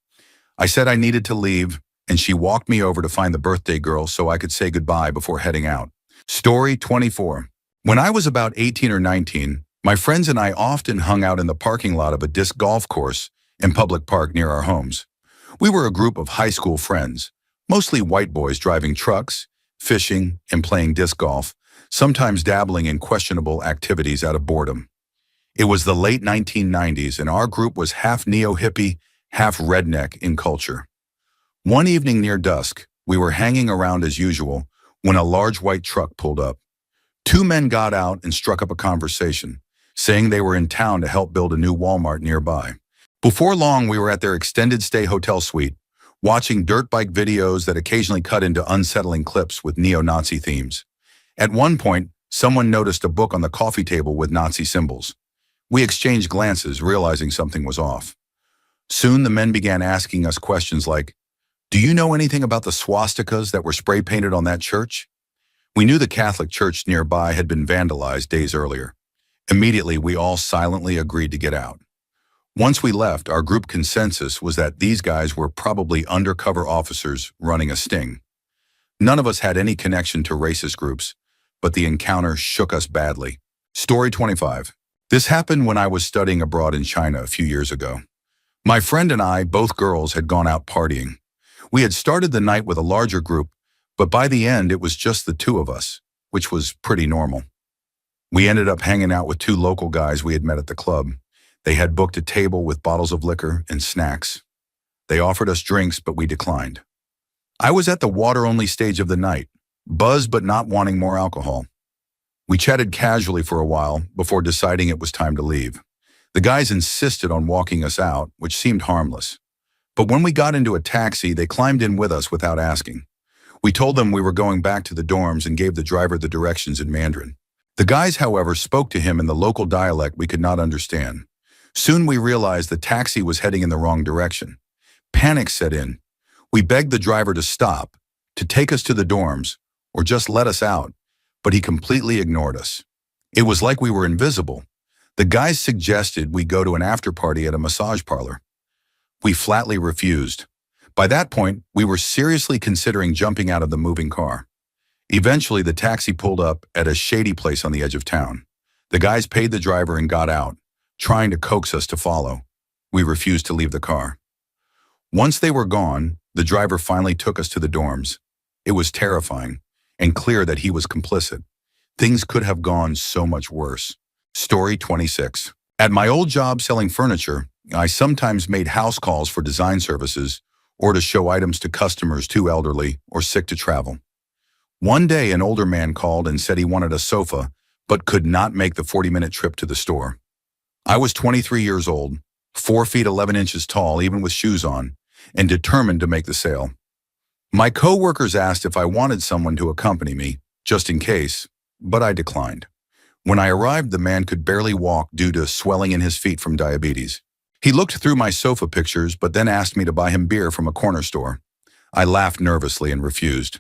Speaker 1: I said I needed to leave, and she walked me over to find the birthday girl so I could say goodbye before heading out. Story 24. When I was about 18 or 19, my friends and I often hung out in the parking lot of a disc golf course in public park near our homes. We were a group of high school friends, mostly white boys driving trucks, fishing, and playing disc golf, sometimes dabbling in questionable activities out of boredom. It was the late 1990s, and our group was half neo-hippie, half redneck in culture. One evening near dusk, we were hanging around as usual when a large white truck pulled up. 2 men got out and struck up a conversation, saying they were in town to help build a new Walmart nearby. Before long, we were at their extended stay hotel suite, watching dirt bike videos that occasionally cut into unsettling clips with neo-Nazi themes. At one point, someone noticed a book on the coffee table with Nazi symbols. We exchanged glances, realizing something was off. Soon, the men began asking us questions like, "Do you know anything about the swastikas that were spray painted on that church?" We knew the Catholic church nearby had been vandalized days earlier. Immediately, we all silently agreed to get out. Once we left, our group consensus was that these guys were probably undercover officers running a sting. None of us had any connection to racist groups, but the encounter shook us badly. Story 25. This happened when I was studying abroad in China a few years ago. My friend and I, both girls, had gone out partying. We had started the night with a larger group, but by the end it was just the 2 of us, which was pretty normal. We ended up hanging out with 2 local guys we had met at the club. They had booked a table with bottles of liquor and snacks. They offered us drinks, but we declined. I was at the water-only stage of the night, buzzed but not wanting more alcohol. We chatted casually for a while before deciding it was time to leave. The guys insisted on walking us out, which seemed harmless. But when we got into a taxi, they climbed in with us without asking. We told them we were going back to the dorms and gave the driver the directions in Mandarin. The guys, however, spoke to him in the local dialect we could not understand. Soon we realized the taxi was heading in the wrong direction. Panic set in. We begged the driver to stop, to take us to the dorms, or just let us out, but he completely ignored us. It was like we were invisible. The guys suggested we go to an after-party at a massage parlor. We flatly refused. By that point, we were seriously considering jumping out of the moving car. Eventually, the taxi pulled up at a shady place on the edge of town. The guys paid the driver and got out, trying to coax us to follow. We refused to leave the car. Once they were gone, the driver finally took us to the dorms. It was terrifying and clear that he was complicit. Things could have gone so much worse. Story 26. At my old job selling furniture, I sometimes made house calls for design services or to show items to customers too elderly or sick to travel. One day, an older man called and said he wanted a sofa, but could not make the 40-minute trip to the store. I was 23 years old, 4 feet 11 inches tall, even with shoes on, and determined to make the sale. My coworkers asked if I wanted someone to accompany me, just in case, but I declined. When I arrived, the man could barely walk due to swelling in his feet from diabetes. He looked through my sofa pictures, but then asked me to buy him beer from a corner store. I laughed nervously and refused.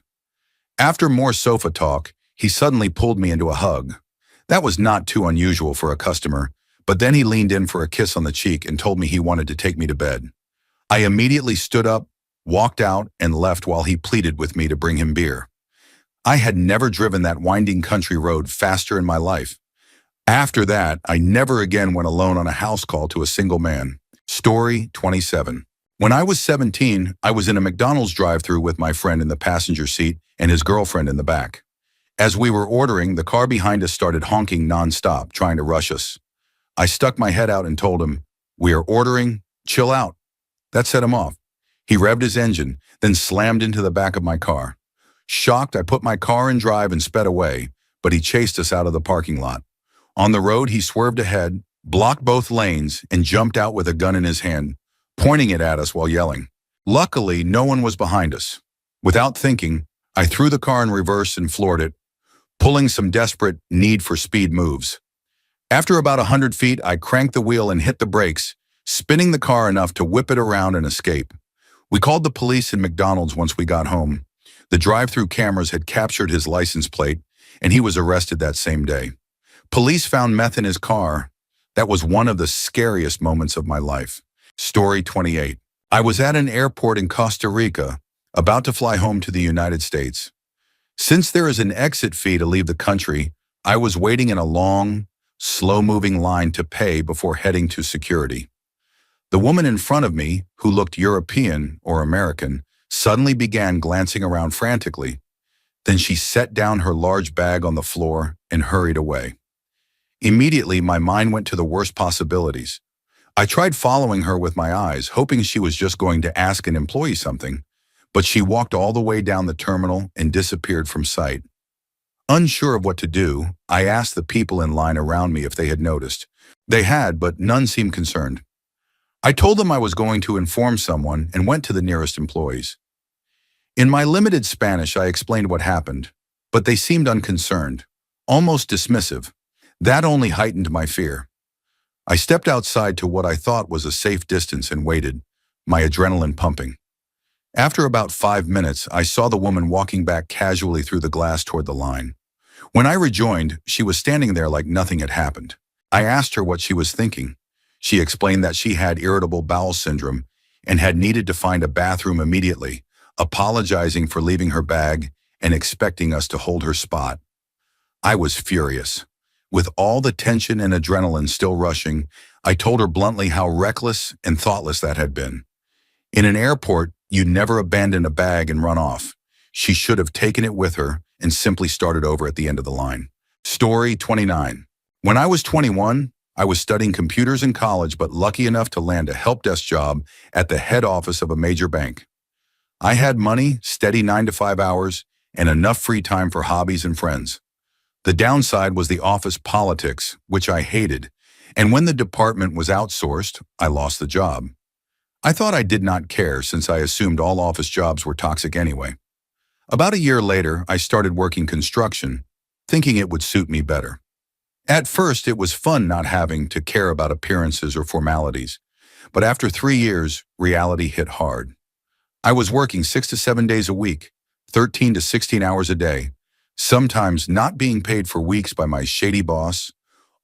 Speaker 1: After more sofa talk, he suddenly pulled me into a hug. That was not too unusual for a customer, but then he leaned in for a kiss on the cheek and told me he wanted to take me to bed. I immediately stood up, walked out, and left while he pleaded with me to bring him beer. I had never driven that winding country road faster in my life. After that, I never again went alone on a house call to a single man. Story 27. When I was 17, I was in a McDonald's drive-thru with my friend in the passenger seat and his girlfriend in the back. As we were ordering, the car behind us started honking nonstop, trying to rush us. I stuck my head out and told him, "We are ordering, chill out." That set him off. He revved his engine, then slammed into the back of my car. Shocked, I put my car in drive and sped away, but he chased us out of the parking lot. On the road, he swerved ahead, blocked both lanes, and jumped out with a gun in his hand, pointing it at us while yelling. Luckily, no one was behind us. Without thinking, I threw the car in reverse and floored it, pulling some desperate Need for Speed moves. After about 100 feet, I cranked the wheel and hit the brakes, spinning the car enough to whip it around and escape. We called the police in McDonald's once we got home. The drive-thru cameras had captured his license plate, and he was arrested that same day. Police found meth in his car. That was one of the scariest moments of my life. Story 28. I was at an airport in Costa Rica, about to fly home to the United States. Since there is an exit fee to leave the country, I was waiting in a long, slow-moving line to pay before heading to security. The woman in front of me, who looked European or American, suddenly began glancing around frantically. Then she set down her large bag on the floor and hurried away. Immediately, my mind went to the worst possibilities. I tried following her with my eyes, hoping she was just going to ask an employee something, but she walked all the way down the terminal and disappeared from sight. Unsure of what to do, I asked the people in line around me if they had noticed. They had, but none seemed concerned. I told them I was going to inform someone and went to the nearest employees. In my limited Spanish, I explained what happened, but they seemed unconcerned, almost dismissive. That only heightened my fear. I stepped outside to what I thought was a safe distance and waited, my adrenaline pumping. After about 5 minutes, I saw the woman walking back casually through the glass toward the line. When I rejoined, she was standing there like nothing had happened. I asked her what she was thinking. She explained that she had irritable bowel syndrome and had needed to find a bathroom immediately, apologizing for leaving her bag and expecting us to hold her spot. I was furious. With all the tension and adrenaline still rushing, I told her bluntly how reckless and thoughtless that had been. In an airport, you never abandon a bag and run off. She should have taken it with her and simply started over at the end of the line. Story 29. When I was 21, I was studying computers in college, but lucky enough to land a help desk job at the head office of a major bank. I had money, steady 9 to 5 hours, and enough free time for hobbies and friends. The downside was the office politics, which I hated, and when the department was outsourced, I lost the job. I thought I did not care since I assumed all office jobs were toxic anyway. About a year later, I started working construction, thinking it would suit me better. At first, it was fun not having to care about appearances or formalities, but after 3 years, reality hit hard. I was working 6 to 7 days a week, 13 to 16 hours a day, sometimes not being paid for weeks by my shady boss,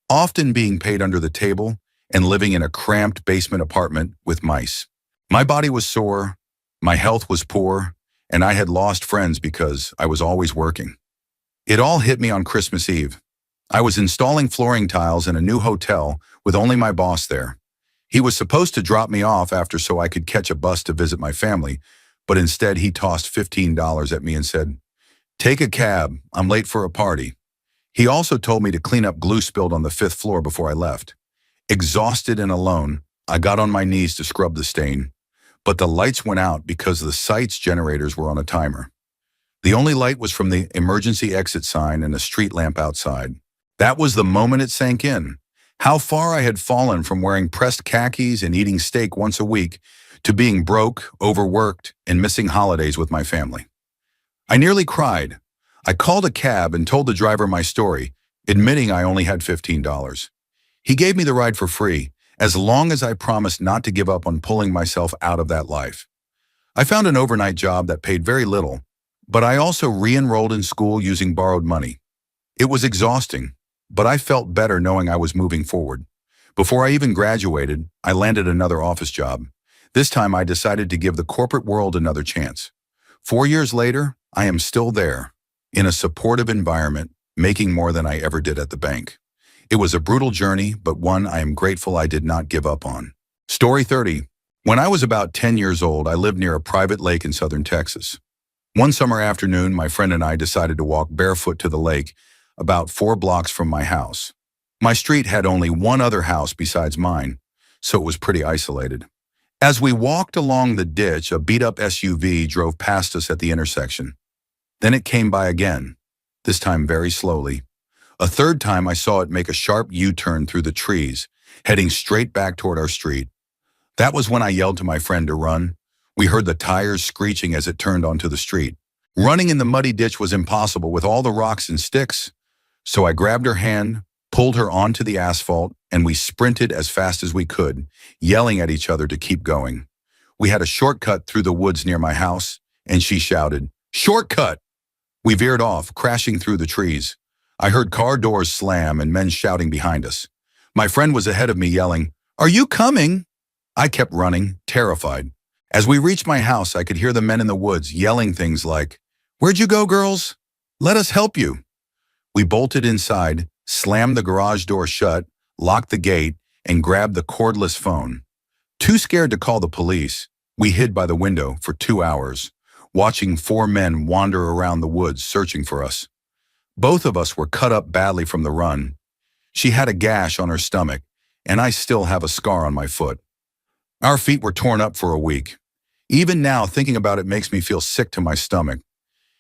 Speaker 1: often being paid under the table, and living in a cramped basement apartment with mice. My body was sore, my health was poor, and I had lost friends because I was always working. It all hit me on Christmas Eve. I was installing flooring tiles in a new hotel with only my boss there. He was supposed to drop me off after so I could catch a bus to visit my family, but instead he tossed $15 at me and said, "Take a cab, I'm late for a party." He also told me to clean up glue spilled on the 5th floor before I left. Exhausted and alone, I got on my knees to scrub the stain, but the lights went out because the site's generators were on a timer. The only light was from the emergency exit sign and a street lamp outside. That was the moment it sank in. How far I had fallen from wearing pressed khakis and eating steak once a week to being broke, overworked, and missing holidays with my family. I nearly cried. I called a cab and told the driver my story, admitting I only had $15. He gave me the ride for free, as long as I promised not to give up on pulling myself out of that life. I found an overnight job that paid very little, but I also re-enrolled in school using borrowed money. It was exhausting, but I felt better knowing I was moving forward. Before I even graduated, I landed another office job. This time I decided to give the corporate world another chance. 4 years later, I am still there, in a supportive environment, making more than I ever did at the bank. It was a brutal journey, but one I am grateful I did not give up on. Story 30. When I was about 10 years old, I lived near a private lake in southern Texas. One summer afternoon, my friend and I decided to walk barefoot to the lake, about 4 blocks from my house. My street had only one other house besides mine, so it was pretty isolated. As we walked along the ditch, a beat-up SUV drove past us at the intersection. Then it came by again, this time very slowly. A third time I saw it make a sharp U-turn through the trees, heading straight back toward our street. That was when I yelled to my friend to run. We heard the tires screeching as it turned onto the street. Running in the muddy ditch was impossible with all the rocks and sticks, so I grabbed her hand, pulled her onto the asphalt, and we sprinted as fast as we could, yelling at each other to keep going. We had a shortcut through the woods near my house, and she shouted, "Shortcut!" We veered off, crashing through the trees. I heard car doors slam and men shouting behind us. My friend was ahead of me yelling, "Are you coming?" I kept running, terrified. As we reached my house, I could hear the men in the woods yelling things like, "Where'd you go, girls? Let us help you." We bolted inside, slammed the garage door shut, locked the gate, and grabbed the cordless phone. Too scared to call the police, we hid by the window for 2 hours, watching 4 men wander around the woods searching for us. Both of us were cut up badly from the run. She had a gash on her stomach, and I still have a scar on my foot. Our feet were torn up for a week. Even now, thinking about it makes me feel sick to my stomach.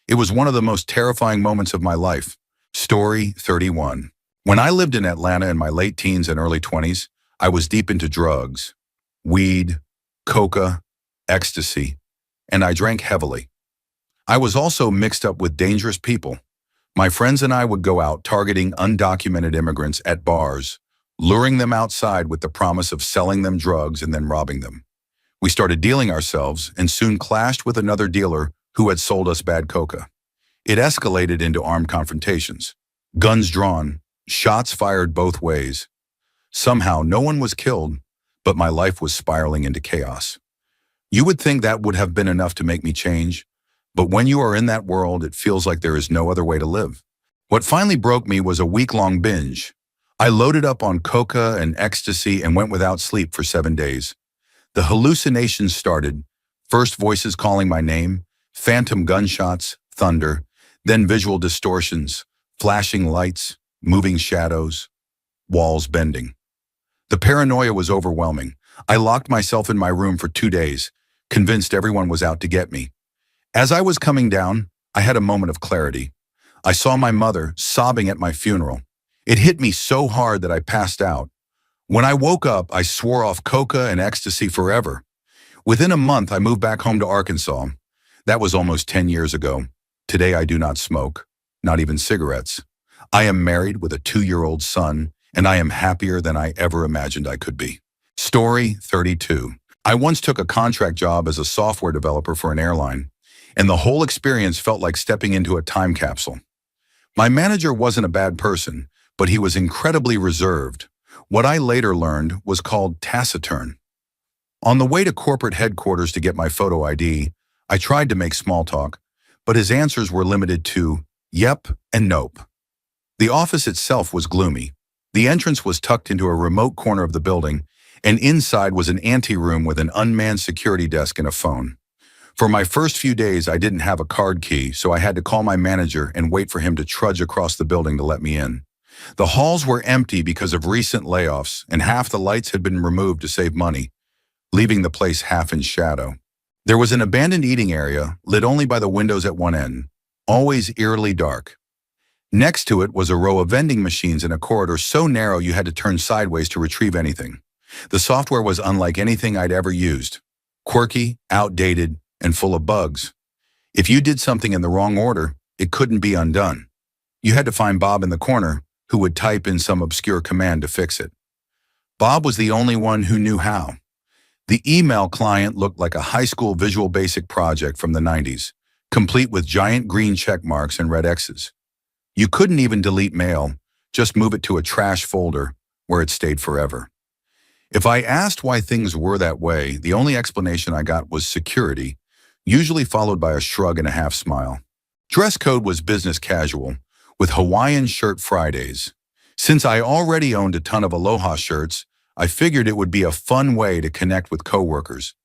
Speaker 1: It was one of the most terrifying moments of my life. Story 31. When I lived in Atlanta in my late teens and early 20s, I was deep into drugs. Weed, coca, ecstasy, and I drank heavily. I was also mixed up with dangerous people. My friends and I would go out targeting undocumented immigrants at bars, luring them outside with the promise of selling them drugs and then robbing them. We started dealing ourselves and soon clashed with another dealer who had sold us bad coca. It escalated into armed confrontations. Guns drawn, shots fired both ways. Somehow, no one was killed, but my life was spiraling into chaos. You would think that would have been enough to make me change, but when you are in that world, it feels like there is no other way to live. What finally broke me was a week-long binge. I loaded up on coca and ecstasy and went without sleep for 7 days. The hallucinations started, first voices calling my name, phantom gunshots, thunder, then visual distortions, flashing lights, moving shadows, walls bending. The paranoia was overwhelming. I locked myself in my room for 2 days, convinced everyone was out to get me. As I was coming down, I had a moment of clarity. I saw my mother sobbing at my funeral. It hit me so hard that I passed out. When I woke up, I swore off coca and ecstasy forever. Within a month, I moved back home to Arkansas. That was almost 10 years ago. Today, I do not smoke, not even cigarettes. I am married with a 2-year-old son, and I am happier than I ever imagined I could be. Story 32. I once took a contract job as a software developer for an airline, and the whole experience felt like stepping into a time capsule. My manager wasn't a bad person, but he was incredibly reserved. What I later learned was called taciturn. On the way to corporate headquarters to get my photo ID, I tried to make small talk, but his answers were limited to yep and nope. The office itself was gloomy. The entrance was tucked into a remote corner of the building, and inside was an anteroom with an unmanned security desk and a phone. For my first few days, I didn't have a card key, so I had to call my manager and wait for him to trudge across the building to let me in. The halls were empty because of recent layoffs, and half the lights had been removed to save money, leaving the place half in shadow. There was an abandoned eating area, lit only by the windows at one end, always eerily dark. Next to it was a row of vending machines in a corridor so narrow you had to turn sideways to retrieve anything. The software was unlike anything I'd ever used. Quirky, outdated, and full of bugs. If you did something in the wrong order, it couldn't be undone. You had to find Bob in the corner, who would type in some obscure command to fix it. Bob was the only one who knew how. The email client looked like a high school Visual Basic project from the 90s, complete with giant green check marks and red X's. You couldn't even delete mail, just move it to a trash folder where it stayed forever. If I asked why things were that way, the only explanation I got was security, usually followed by a shrug and a half smile. Dress code was business casual, with Hawaiian shirt Fridays. Since I already owned a ton of Aloha shirts, I figured it would be a fun way to connect with coworkers.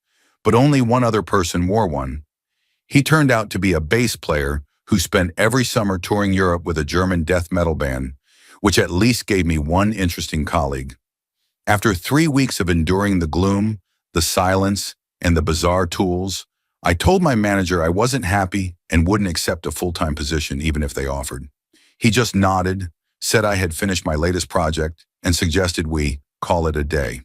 Speaker 1: But only one other person wore one. He turned out to be a bass player who spent every summer touring Europe with a German death metal band, which at least gave me one interesting colleague. After 3 weeks of enduring the gloom, the silence, and the bizarre tools, I told my manager I wasn't happy and wouldn't accept a full-time position even if they offered. He just nodded, said I had finished my latest project, and suggested we call it a day.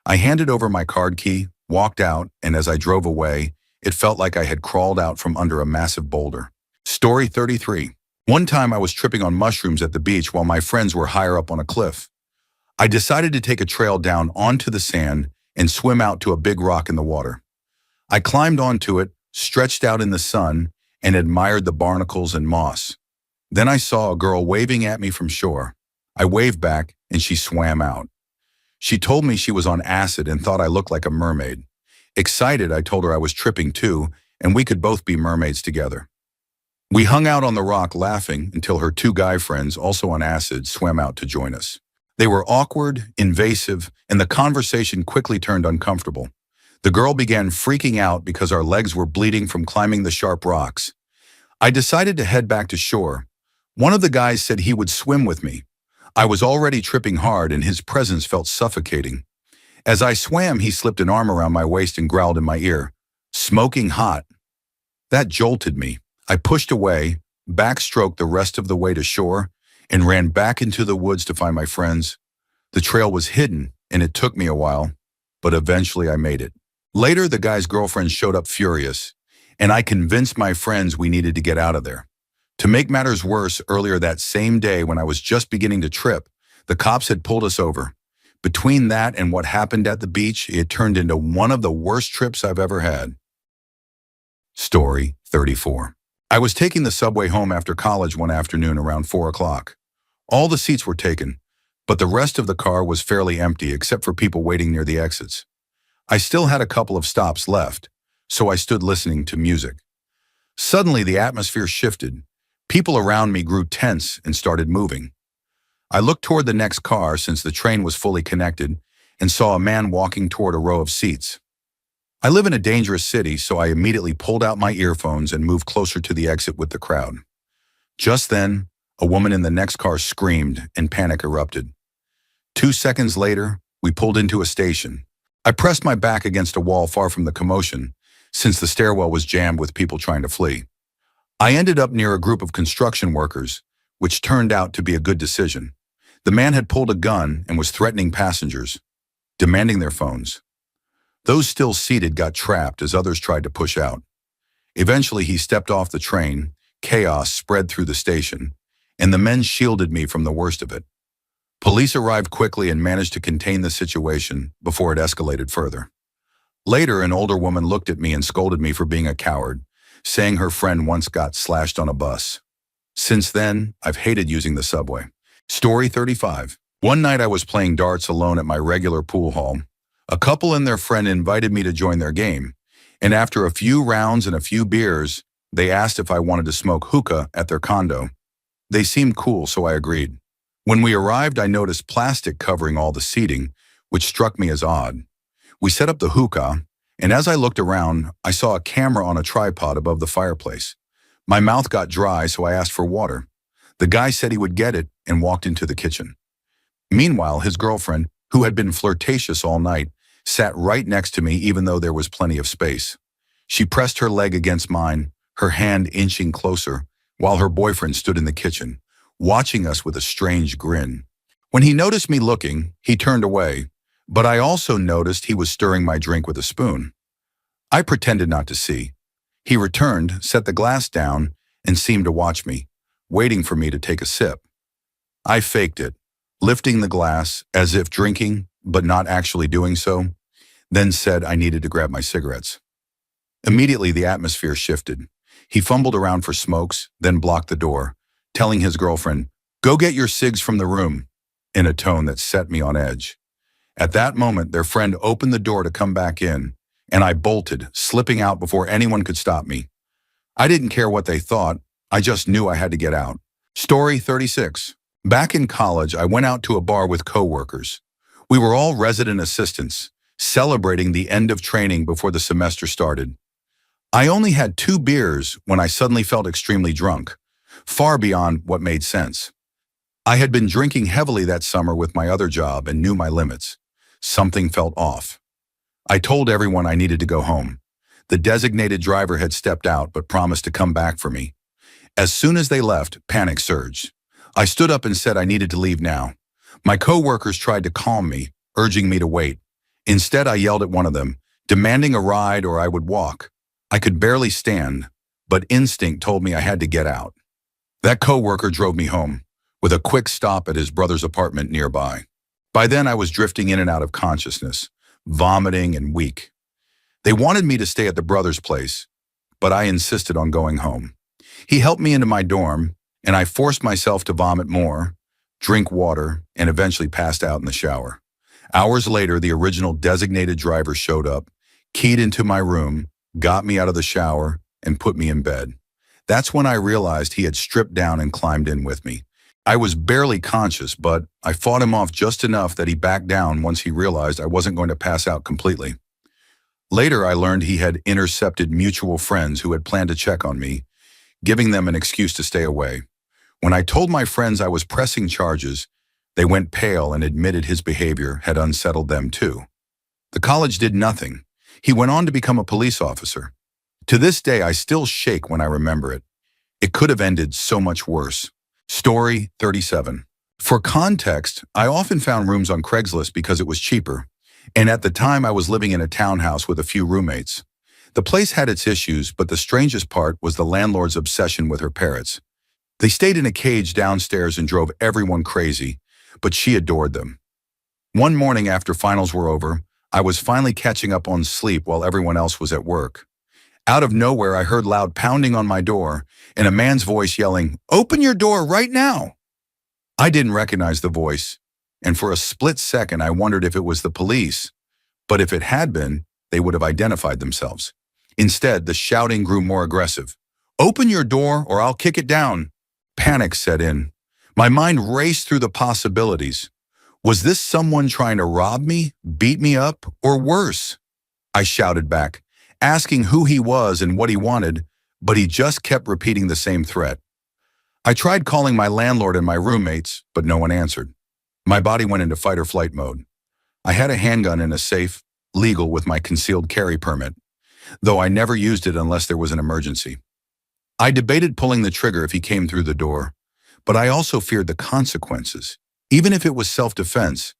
Speaker 1: I handed over my card key, walked out, and as I drove away, it felt like I had crawled out from under a massive boulder. Story 33. One time I was tripping on mushrooms at the beach while my friends were higher up on a cliff. I decided to take a trail down onto the sand and swim out to a big rock in the water. I climbed onto it, stretched out in the sun, and admired the barnacles and moss. Then I saw a girl waving at me from shore. I waved back, and she swam out. She told me she was on acid and thought I looked like a mermaid. Excited, I told her I was tripping too, and we could both be mermaids together. We hung out on the rock laughing until her 2 guy friends, also on acid, swam out to join us. They were awkward, invasive, and the conversation quickly turned uncomfortable. The girl began freaking out because our legs were bleeding from climbing the sharp rocks. I decided to head back to shore. One of the guys said he would swim with me. I was already tripping hard and his presence felt suffocating. As I swam, he slipped an arm around my waist and growled in my ear, "Smoking hot." That jolted me. I pushed away, backstroked the rest of the way to shore, and ran back into the woods to find my friends. The trail was hidden, and it took me a while, but eventually I made it. Later, the guy's girlfriend showed up furious, and I convinced my friends we needed to get out of there. To make matters worse, earlier that same day when I was just beginning to trip, the cops had pulled us over. Between that and what happened at the beach, it turned into one of the worst trips I've ever had. Story 34. I was taking the subway home after college one afternoon around 4 o'clock. All the seats were taken, but the rest of the car was fairly empty except for people waiting near the exits. I still had a couple of stops left, so I stood listening to music. Suddenly, the atmosphere shifted. People around me grew tense and started moving. I looked toward the next car since the train was fully connected and saw a man walking toward a row of seats. I live in a dangerous city, so I immediately pulled out my earphones and moved closer to the exit with the crowd. Just then, a woman in the next car screamed and panic erupted. 2 seconds later, we pulled into a station. I pressed my back against a wall far from the commotion, since the stairwell was jammed with people trying to flee. I ended up near a group of construction workers, which turned out to be a good decision. The man had pulled a gun and was threatening passengers, demanding their phones. Those still seated got trapped as others tried to push out. Eventually, he stepped off the train, chaos spread through the station, and the men shielded me from the worst of it. Police arrived quickly and managed to contain the situation before it escalated further. Later, an older woman looked at me and scolded me for being a coward, saying her friend once got slashed on a bus. Since then, I've hated using the subway. Story 35. One night I was playing darts alone at my regular pool hall. A couple and their friend invited me to join their game, and after a few rounds and a few beers, they asked if I wanted to smoke hookah at their condo. They seemed cool, so I agreed. When we arrived, I noticed plastic covering all the seating, which struck me as odd. We set up the hookah, and as I looked around, I saw a camera on a tripod above the fireplace. My mouth got dry, so I asked for water. The guy said he would get it and walked into the kitchen. Meanwhile, his girlfriend, who had been flirtatious all night, sat right next to me even though there was plenty of space. She pressed her leg against mine, her hand inching closer, while her boyfriend stood in the kitchen, watching us with a strange grin. When he noticed me looking, he turned away, but I also noticed he was stirring my drink with a spoon. I pretended not to see. He returned, set the glass down, and seemed to watch me, waiting for me to take a sip. I faked it, lifting the glass as if drinking, but not actually doing so, then said I needed to grab my cigarettes. Immediately, the atmosphere shifted. He fumbled around for smokes, then blocked the door, telling his girlfriend, "Go get your cigs from the room," in a tone that set me on edge. At that moment, their friend opened the door to come back in, and I bolted, slipping out before anyone could stop me. I didn't care what they thought, I just knew I had to get out. Story 36. Back in college, I went out to a bar with coworkers. We were all resident assistants, celebrating the end of training before the semester started. I only had 2 beers when I suddenly felt extremely drunk, far beyond what made sense. I had been drinking heavily that summer with my other job and knew my limits. Something felt off. I told everyone I needed to go home. The designated driver had stepped out but promised to come back for me. As soon as they left, panic surged. I stood up and said I needed to leave now. My coworkers tried to calm me, urging me to wait. Instead, I yelled at one of them, demanding a ride or I would walk. I could barely stand, but instinct told me I had to get out. That coworker drove me home, with a quick stop at his brother's apartment nearby. By then, I was drifting in and out of consciousness, vomiting and weak. They wanted me to stay at the brother's place, but I insisted on going home. He helped me into my dorm, and I forced myself to vomit more, drink water, and eventually passed out in the shower. Hours later, the original designated driver showed up, keyed into my room, got me out of the shower, and put me in bed. That's when I realized he had stripped down and climbed in with me. I was barely conscious, but I fought him off just enough that he backed down once he realized I wasn't going to pass out completely. Later, I learned he had intercepted mutual friends who had planned to check on me, giving them an excuse to stay away. When I told my friends I was pressing charges, they went pale and admitted his behavior had unsettled them too. The college did nothing. He went on to become a police officer. To this day, I still shake when I remember it. It could have ended so much worse. Story 37. For context, I often found rooms on Craigslist because it was cheaper, and at the time I was living in a townhouse with a few roommates. The place had its issues, but the strangest part was the landlord's obsession with her parrots. They stayed in a cage downstairs and drove everyone crazy, but she adored them. One morning after finals were over, I was finally catching up on sleep while everyone else was at work. Out of nowhere, I heard loud pounding on my door and a man's voice yelling, "Open your door right now!" I didn't recognize the voice, and for a split second I wondered if it was the police, but if it had been, they would have identified themselves. Instead, the shouting grew more aggressive. "Open your door or I'll kick it down!" Panic set in. My mind raced through the possibilities. Was this someone trying to rob me, beat me up, or worse? I shouted back, asking who he was and what he wanted, but he just kept repeating the same threat. I tried calling my landlord and my roommates, but no one answered. My body went into fight or flight mode. I had a handgun in a safe, legal with my concealed carry permit, though I never used it unless there was an emergency. I debated pulling the trigger if he came through the door, but I also feared the consequences. Even if it was self-defense,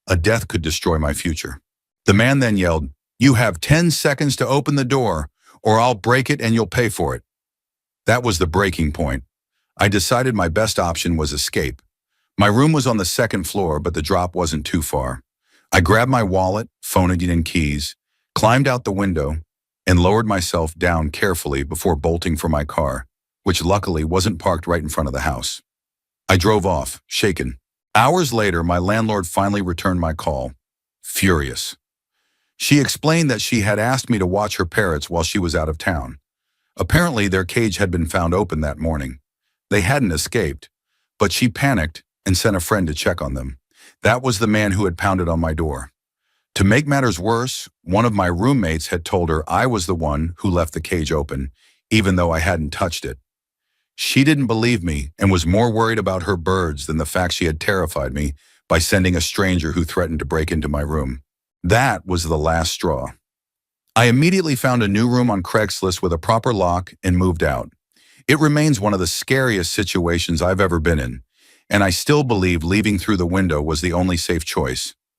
Speaker 1: a death could destroy my future. The man then yelled, "You have 10 seconds to open the door, or I'll break it and you'll pay for it." That was the breaking point. I decided my best option was escape. My room was on the 2nd floor, but the drop wasn't too far. I grabbed my wallet, phone and keys, climbed out the window, and lowered myself down carefully before bolting for my car, which luckily wasn't parked right in front of the house. I drove off, shaken. Hours later, my landlord finally returned my call, furious. She explained that she had asked me to watch her parrots while she was out of town. Apparently, their cage had been found open that morning. They hadn't escaped, but she panicked and sent a friend to check on them. That was the man who had pounded on my door. To make matters worse, one of my roommates had told her I was the one who left the cage open, even though I hadn't touched it. She didn't believe me and was more worried about her birds than the fact she had terrified me by sending a stranger who threatened to break into my room. That was the last straw. I immediately found a new room on Craigslist with a proper lock and moved out. It remains one of the scariest situations I've ever been in, and I still believe leaving through the window was the only safe choice.